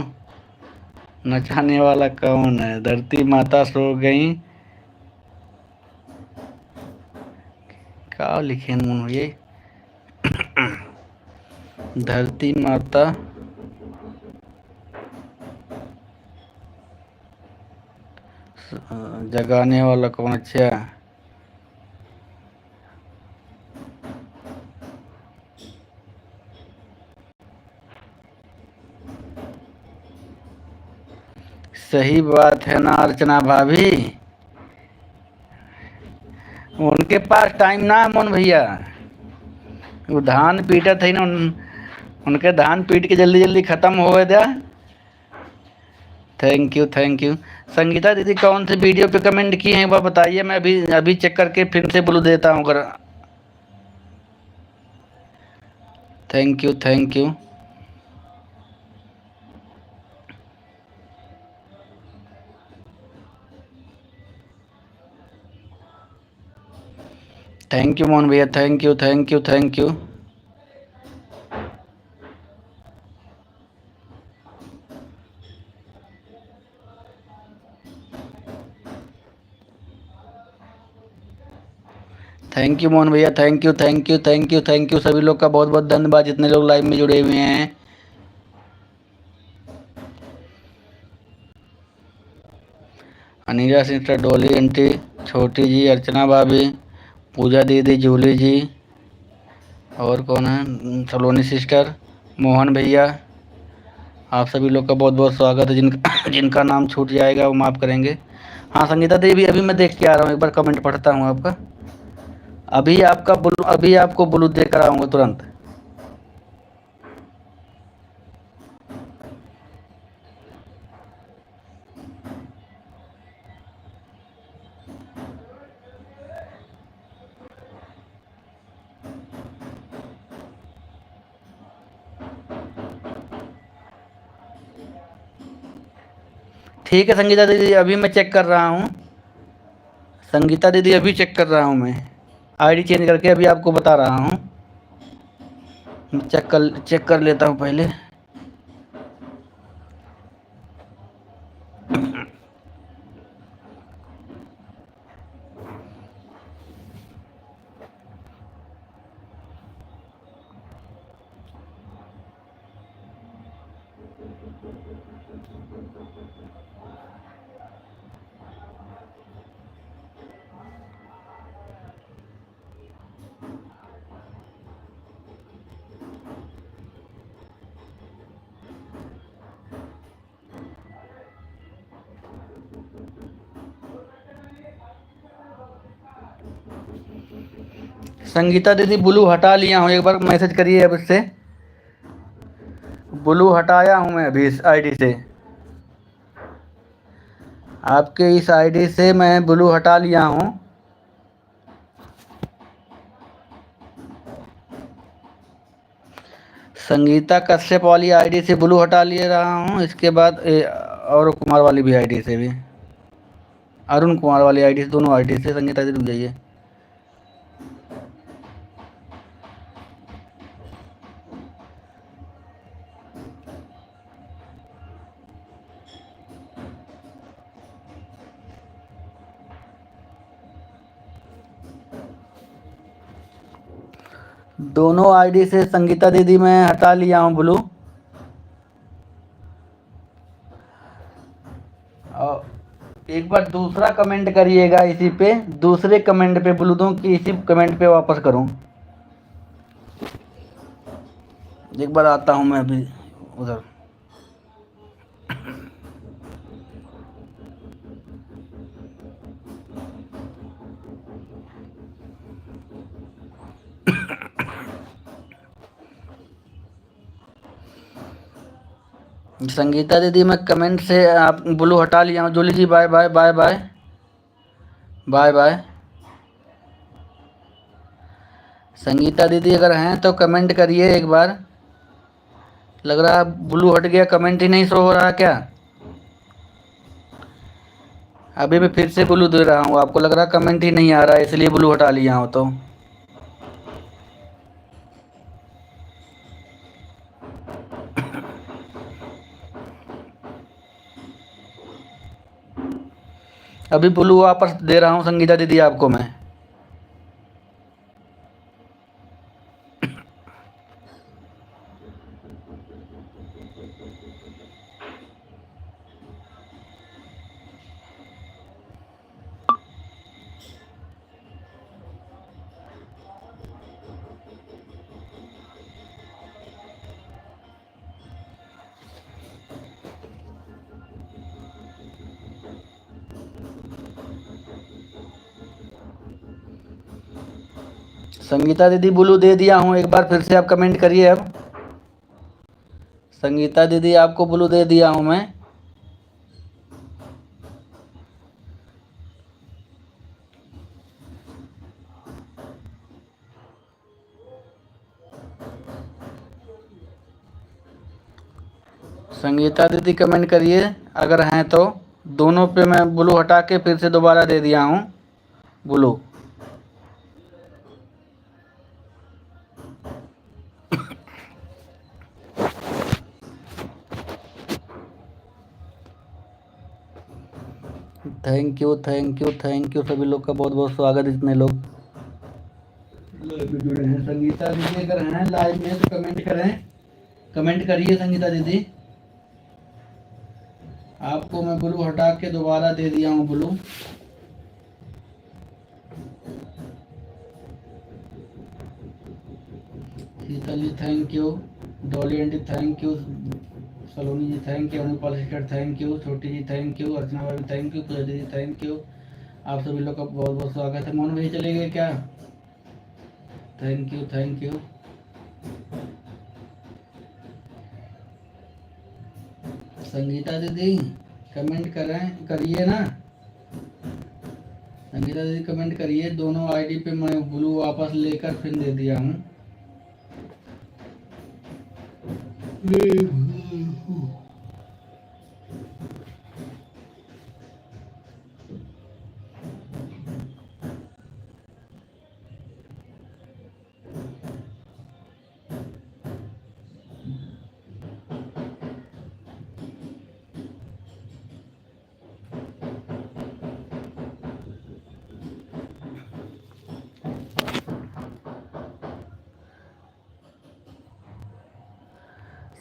नचाने वाला कौन है? धरती माता सो गई क्या लिखे मोहन भैया? धरती माता जगाने वाला कौन? अच्छा सही बात है ना अर्चना भाभी, उनके पास टाइम ना मोहन भैया, वो धान पीटा थी ना उनके धान पीट के जल्दी जल्दी खत्म हो गया था। Thank you thank you. Sangeeta दीदी कौन से वीडियो पे कमेंट किए हैं वह बताइए, मैं अभी अभी चेक करके फिर से बोलू देता हूँ अगर। Thank you thank you. Thank you Mohan भैया, thank you thank you thank you. Thank you Mohan भैया, thank you thank you thank you thank you. सभी लोग का बहुत बहुत धन्यवाद जितने लोग लाइव में जुड़े हुए हैं। अनीला सिस्टर, डोली आंटी, छोटी जी, अर्चना भाभी, पूजा दीदी, जूली जी, और कौन है, सलोनी सिस्टर, मोहन भैया, आप सभी लोग का बहुत बहुत स्वागत है। जिनका नाम छूट जाएगा वो माफ़ करेंगे। हाँ संगीता देवी, अभी मैं देख के आ रहा हूँ, एक बार कमेंट पढ़ता हूँ आपका। अभी आपको ब्लू दे कर आऊँगा तुरंत। ठीक है संगीता दीदी, अभी मैं चेक कर रहा हूँ। संगीता दीदी अभी चेक कर रहा हूँ, मैं आईडी चेंज करके अभी आपको बता रहा हूँ। चेक कर लेता हूँ पहले। संगीता दीदी ब्लू हटा लिया हूँ, एक बार मैसेज करिए अब इससे। ब्लू हटाया हूँ मैं अभी इस आईडी से, आपके इस आईडी से मैं ब्लू हटा लिया हूँ। संगीता कश्यप वाली आईडी से ब्लू हटा ले रहा हूँ, इसके बाद और कुमार वाली भी आईडी से भी, अरुण कुमार वाली आईडी से, दोनों आईडी से। संगीता दीदी रुक जाइए। दोनों आईडी से संगीता दीदी मैं हटा लिया हूँ ब्लू। और एक बार दूसरा कमेंट करिएगा इसी पे, दूसरे कमेंट पे ब्लू दूँ कि इसी कमेंट पे वापस करूँ। एक बार आता हूँ मैं अभी उधर। संगीता दीदी मैं कमेंट से आप ब्लू हटा लिया हूँ। Julie ji bye bye bye bye bye bye. Sangeeta दीदी अगर हैं तो कमेंट करिए एक बार। लग रहा है ब्लू हट गया, कमेंट ही नहीं शो हो रहा क्या? अभी मैं फिर से ब्लू दे रहा हूँ, आपको लग रहा है कमेंट ही नहीं आ रहा है इसलिए ब्लू हटा लिया हूँ। तो अभी ब्लू वापस दे रहा हूँ संगीता दीदी आपको मैं। संगीता दीदी ब्लू दे दिया हूँ, एक बार फिर से आप कमेंट करिए अब। संगीता दीदी आपको ब्लू दे दिया हूँ मैं। संगीता दीदी कमेंट करिए अगर हैं तो। दोनों पे मैं ब्लू हटा के फिर से दोबारा दे दिया हूँ blue. Thank you thank you thank you, सभी लोग का बहुत बहुत स्वागत है जितने लोग लाइव में जुड़े हैं। संगीता दीदी अगर हैं लाइव में तो कमेंट करें, कमेंट करिए संगीता दीदी। आपको मैं ब्लू हटा के दोबारा दे दिया हूँ blue. Sheetal ji thank you, Dolly aunty thank you, Saloni ji thank you, Anupal sister thank you, Chhoti ji thank you, Archana भाभी थैंक यू, पूजा दीदी थैंक यू। आप सभी लोग का बहुत बहुत स्वागत है। मोहन भाई चले गए क्या? Thank you thank you. Sangeeta दीदी कमेंट करें, करिए ना। संगीता दीदी कमेंट करिए। दोनों आईडी पे मैं ब्लू वापस लेकर फिर दे दिया हूँ।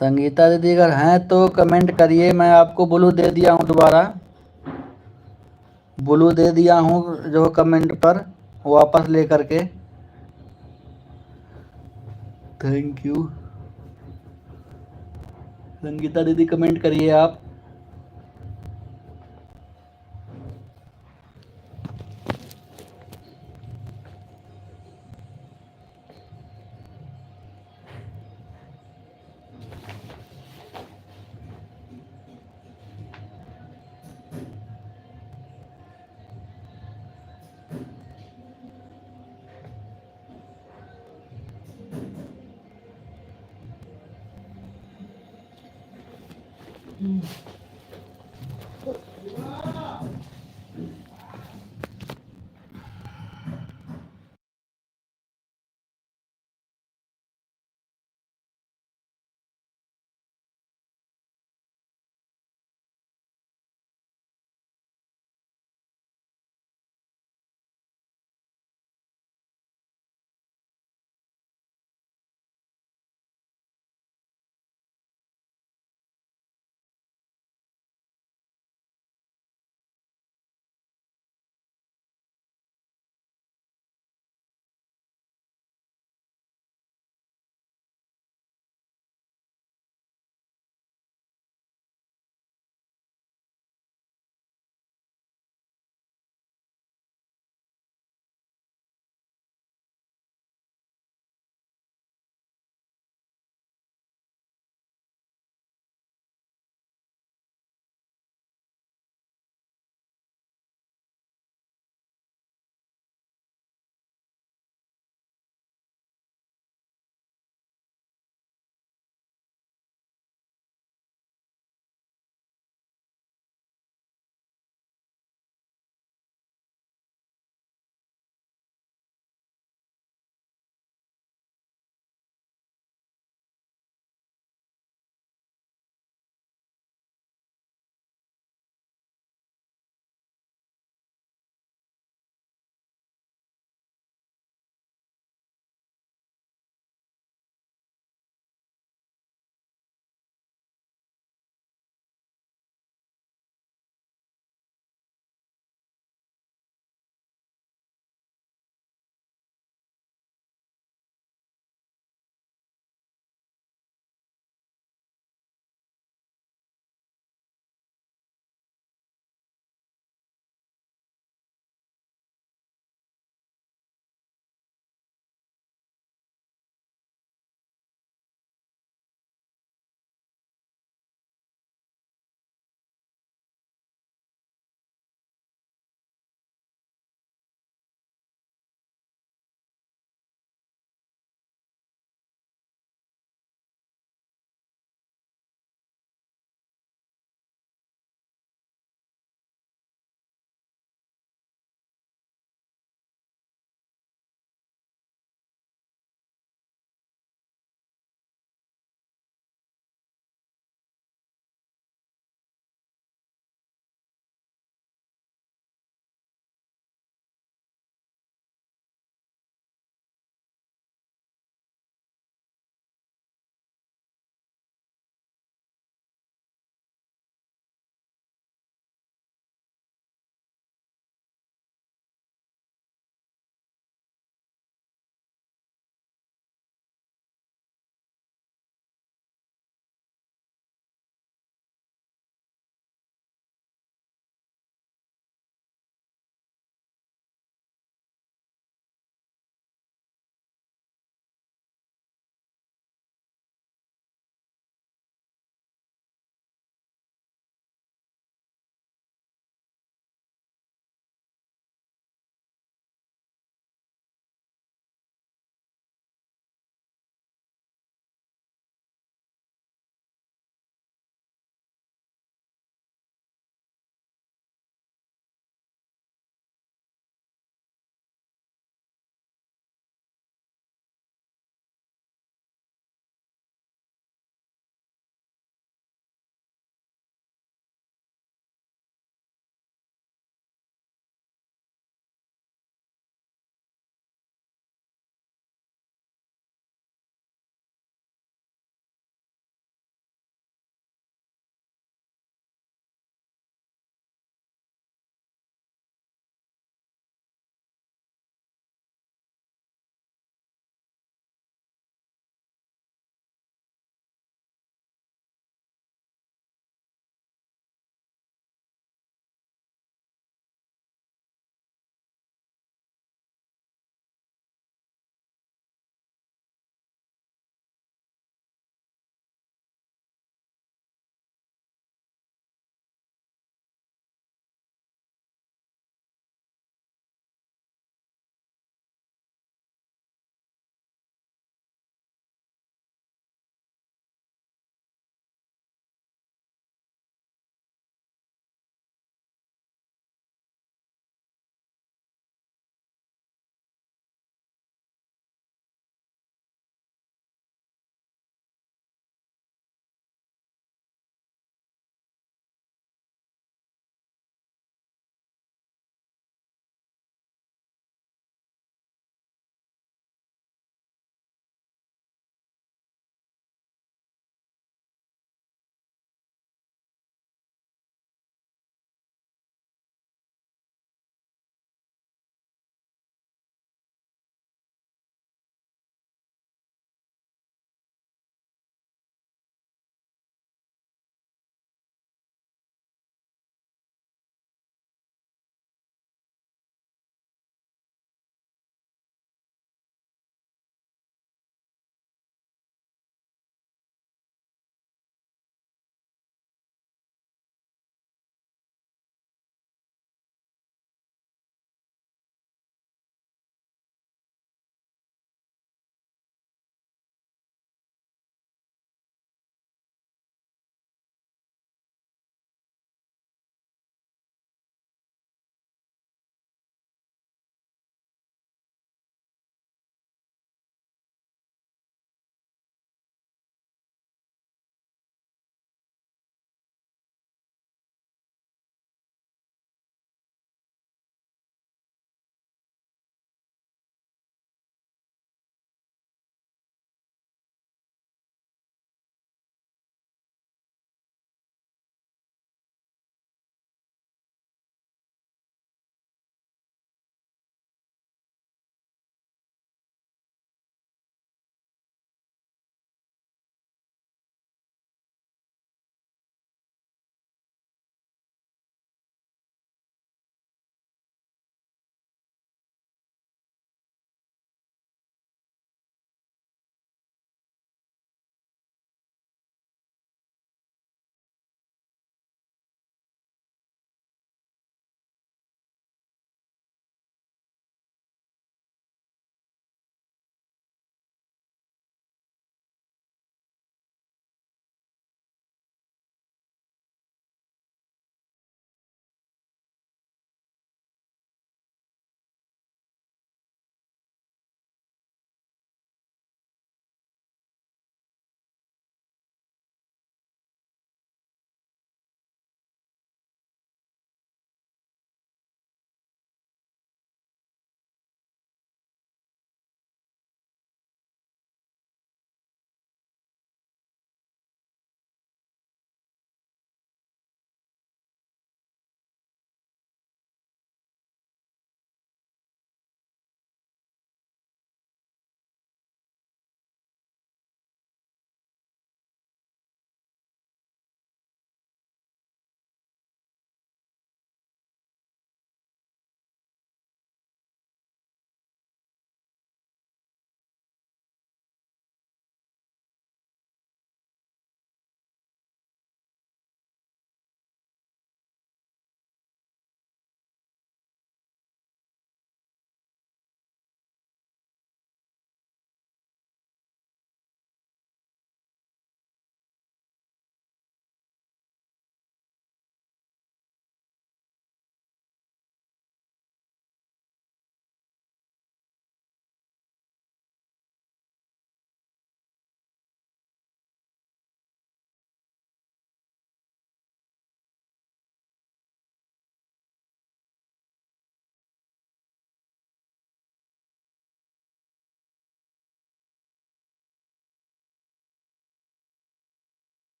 संगीता दीदी अगर हैं तो कमेंट करिए। मैं आपको ब्लू दे दिया हूँ दोबारा, ब्लू दे दिया हूँ जो कमेंट पर वापस ले करके। Thank you. संगीता दीदी कमेंट करिए आप।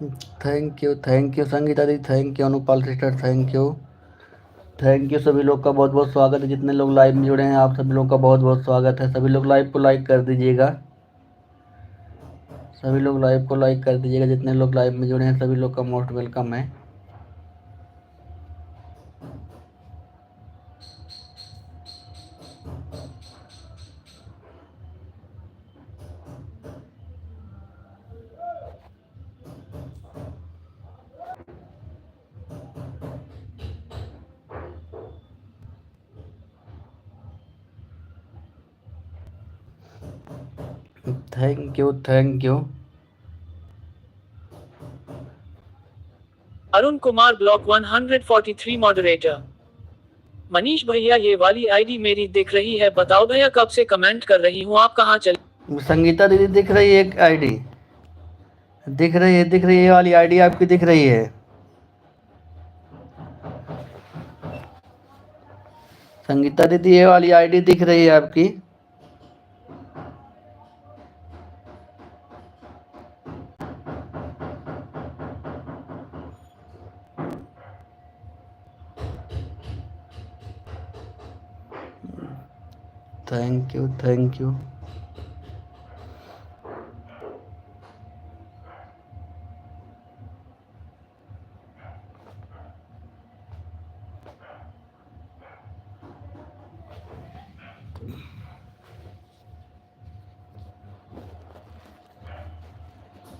थैंक यू संगीता दी, thank you Anupal sister, thank you सभी लोग का बहुत बहुत स्वागत है। जितने लोग लाइव में जुड़े हैं आप सभी लोग का बहुत बहुत स्वागत है। सभी लोग लाइव को लाइक कर दीजिएगा, सभी लोग लाइव को लाइक कर दीजिएगा। जितने लोग लाइव में जुड़े हैं सभी लोग का मोस्ट वेलकम है। Thank you. Arun Kumar block 143 moderator. Manish भैया ये वाली आईडी मेरी दिख रही है, बताओ भैया कब से कमेंट कर रही हूँ, आप कहाँ चले? संगीता दीदी दिख रही है, एक आईडी दिख रही है, ये वाली आईडी आपकी दिख रही है। संगीता दीदी ये वाली आईडी दिख रही है आपकी। Thank you.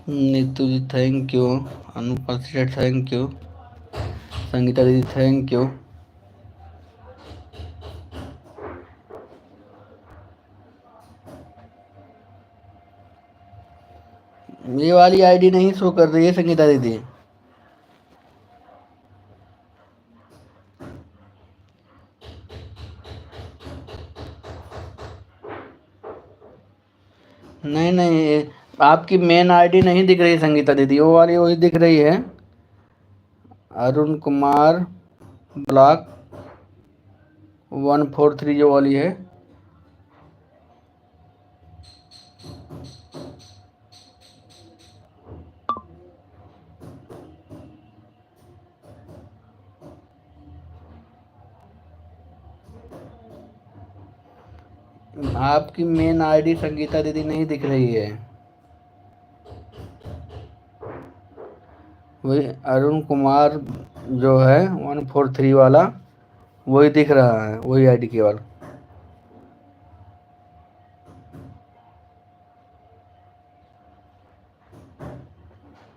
Neetu ji thank you, Anupal Seth thank you, Sangeeta दीदी थैंक यू। ये वाली आईडी नहीं शो कर रही है संगीता दीदी। नहीं आपकी मेन आईडी नहीं दिख रही संगीता दीदी, वो वाली वही दिख रही है, अरुण कुमार ब्लॉक 143 जो वाली है। आपकी मेन आईडी संगीता दीदी नहीं दिख रही है, वही अरुण कुमार जो है 143 वाला वही दिख रहा है, वही आईडी केवल।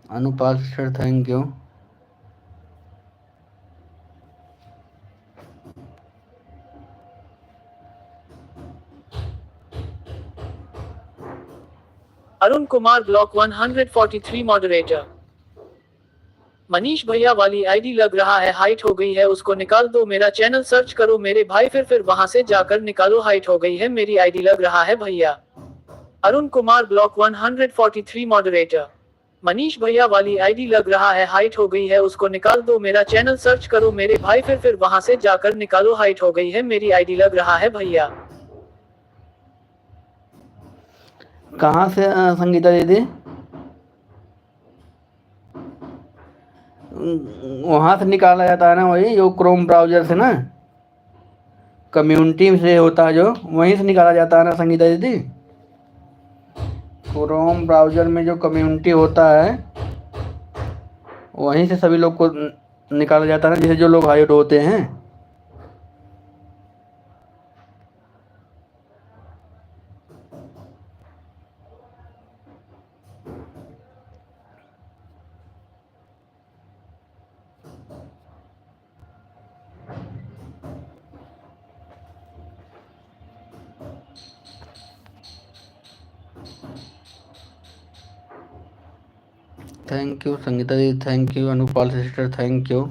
Anupal sir thank you. Arun Kumar block 143 moderator. Manish भैया वाली आईडी लग रहा है हाइट हो गई है, उसको निकाल दो, मेरा चैनल सर्च करो मेरे भाई, फिर वहां से जाकर निकालो, हाइट हो गई है मेरी आईडी लग रहा है भैया। Arun Kumar block 143 moderator. मनीष भैया वाली आईडी लग रहा है हाइट हो गई है, उसको निकाल दो, मेरा चैनल सर्च करो मेरे भाई, फिर वहां से जाकर निकालो, हाइट हो गई है मेरी आईडी लग रहा है भैया। कहाँ से संगीता दीदी? वहां से निकाला जाता है ना, वही जो क्रोम ब्राउजर से ना, कम्युनिटी से होता है जो, वहीं से निकाला जाता है ना संगीता दीदी। क्रोम ब्राउजर में जो कम्युनिटी होता है वहीं से सभी लोग को निकाला जाता है ना, जैसे जो लोग हाइड होते हैं। Thank you Sangeeta ji, thank you Anupal sister, thank you.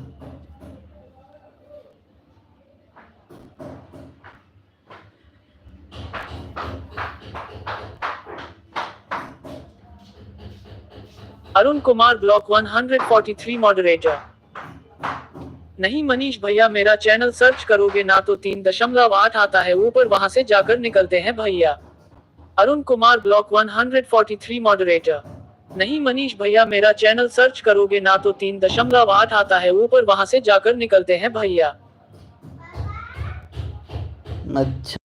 Arun Kumar block 143 moderator. नहीं मनीष भैया मेरा चैनल सर्च करोगे ना तो 3.8 आता है ऊपर, वहां से जाकर निकलते हैं भैया। Arun Kumar block 143 moderator. नहीं मनीष भैया, मेरा चैनल सर्च करोगे ना तो 3.8 आता है ऊपर, वहां से जाकर निकलते हैं भैया। अच्छा।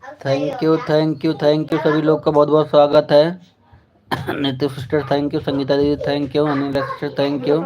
थैंक यू सभी लोग का बहुत बहुत स्वागत है। नित्य सिस्टर थैंक यू, संगीता दीदी thank you, Anil sister thank you.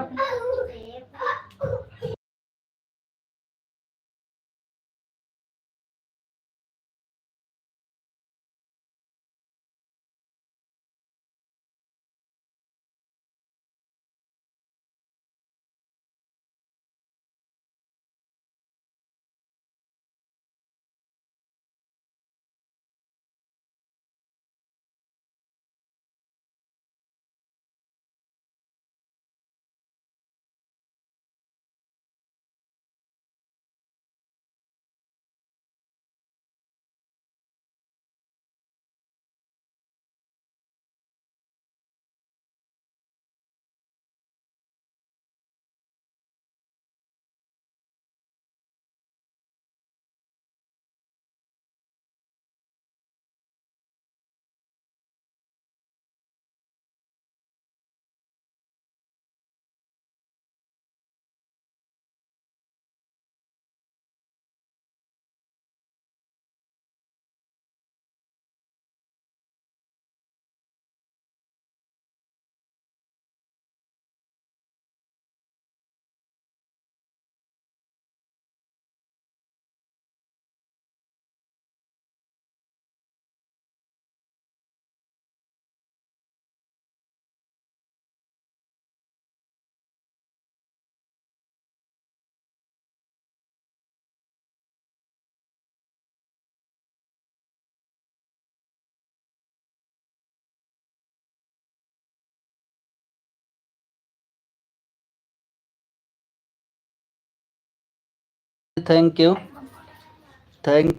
Thank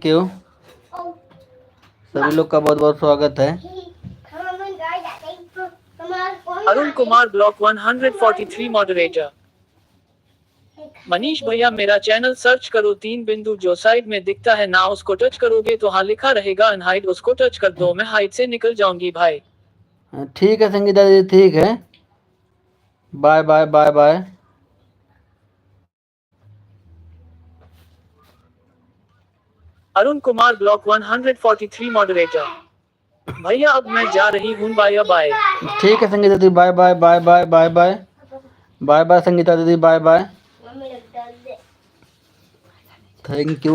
you सभी लोग का बहुत बहुत स्वागत है। Arun Kumar block 143 moderator. मनीष भैया मेरा चैनल सर्च करो, 3 बिंदु जो साइड में दिखता है ना उसको टच करोगे तो हाँ लिखा रहेगा अनहाइड, उसको टच कर दो, मैं हाइड से निकल जाऊंगी भाई। ठीक है संगीता दीदी ठीक है, bye bye bye bye. Arun Kumar block 143 moderator. भैया अब मैं जा रही हूँ, बाय बाय। ठीक है संगीता दीदी bye bye bye bye bye bye bye bye Sangeeta दीदी bye bye. Thank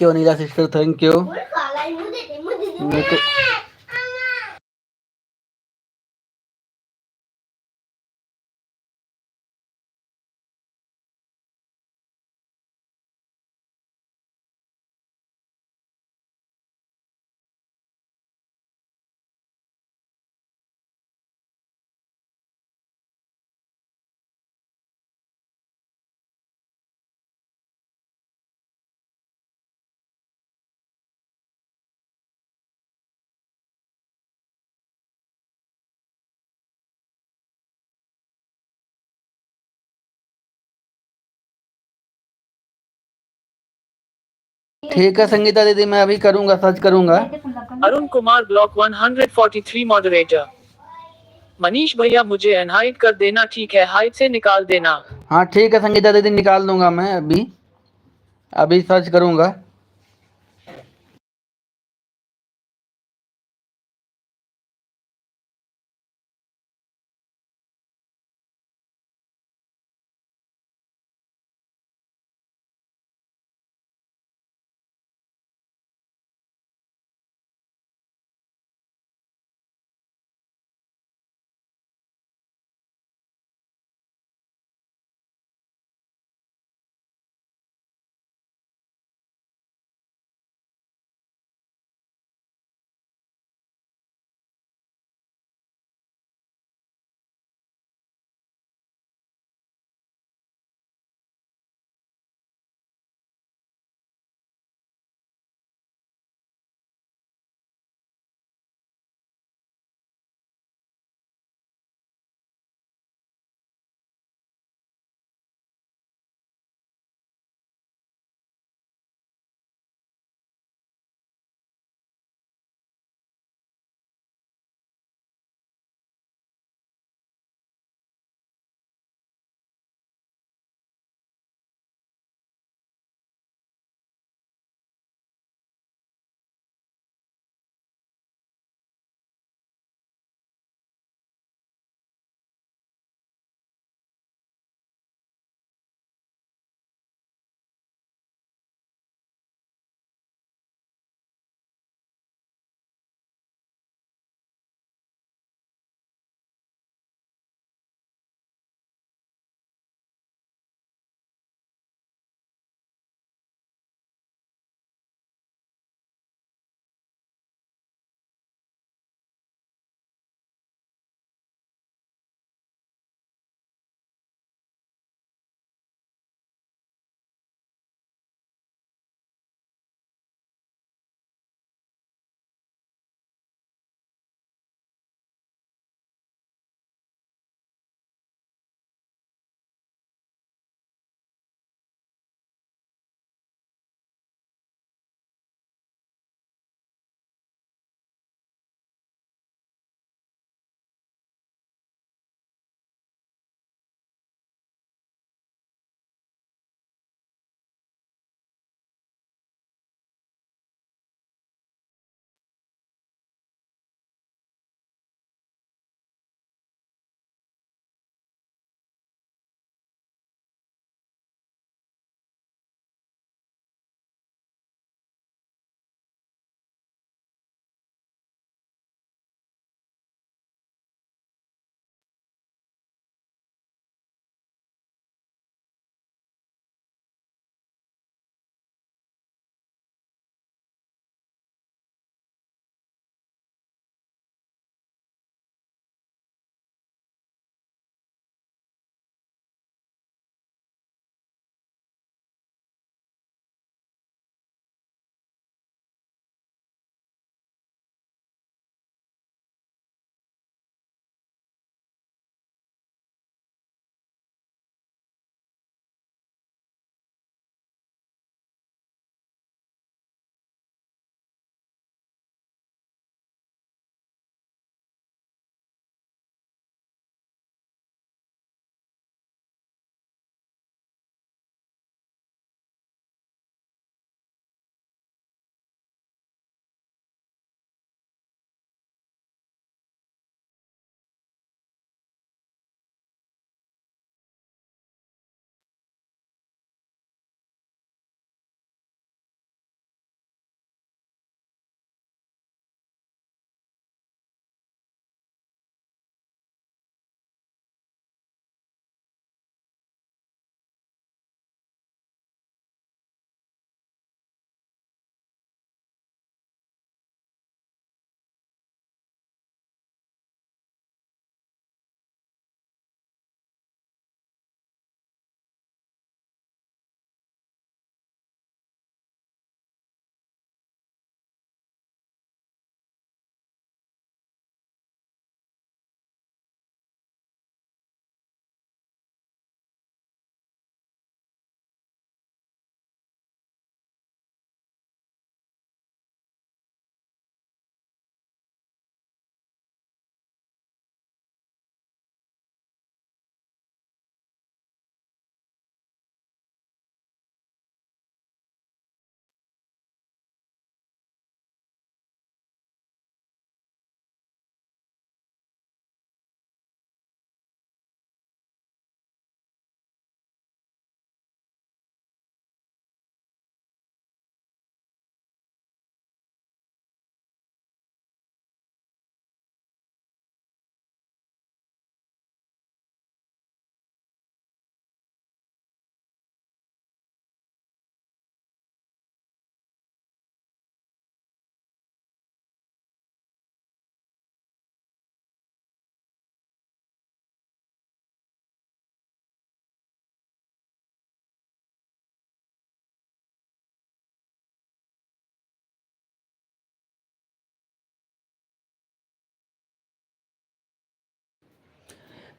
you Anila sister thank you. ठीक है संगीता दीदी मैं अभी करूंगा, सर्च करूंगा। Arun Kumar block 143 moderator. मनीष भैया मुझे अनहाइड कर देना, ठीक है, हाइड से निकाल देना। हाँ ठीक है संगीता दीदी निकाल दूंगा मैं अभी, अभी सर्च करूंगा।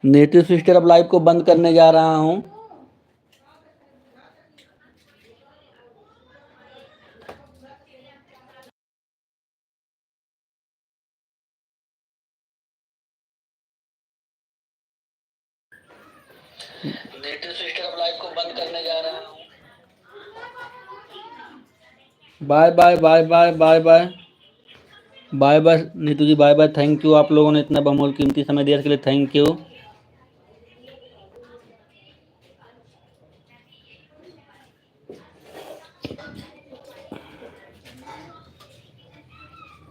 नेटिव सिस्टर अब लाइव को बंद करने जा रहा हूँ। नेटिव सिस्टर अब लाइव को बंद करने जा रहा हूँ। Bye bye bye bye bye bye bye bye Neetu ji, bye bye. Thank you, आप लोगों ने इतना बहुमूल्य कीमती समय दिया इसके लिए थैंक यू।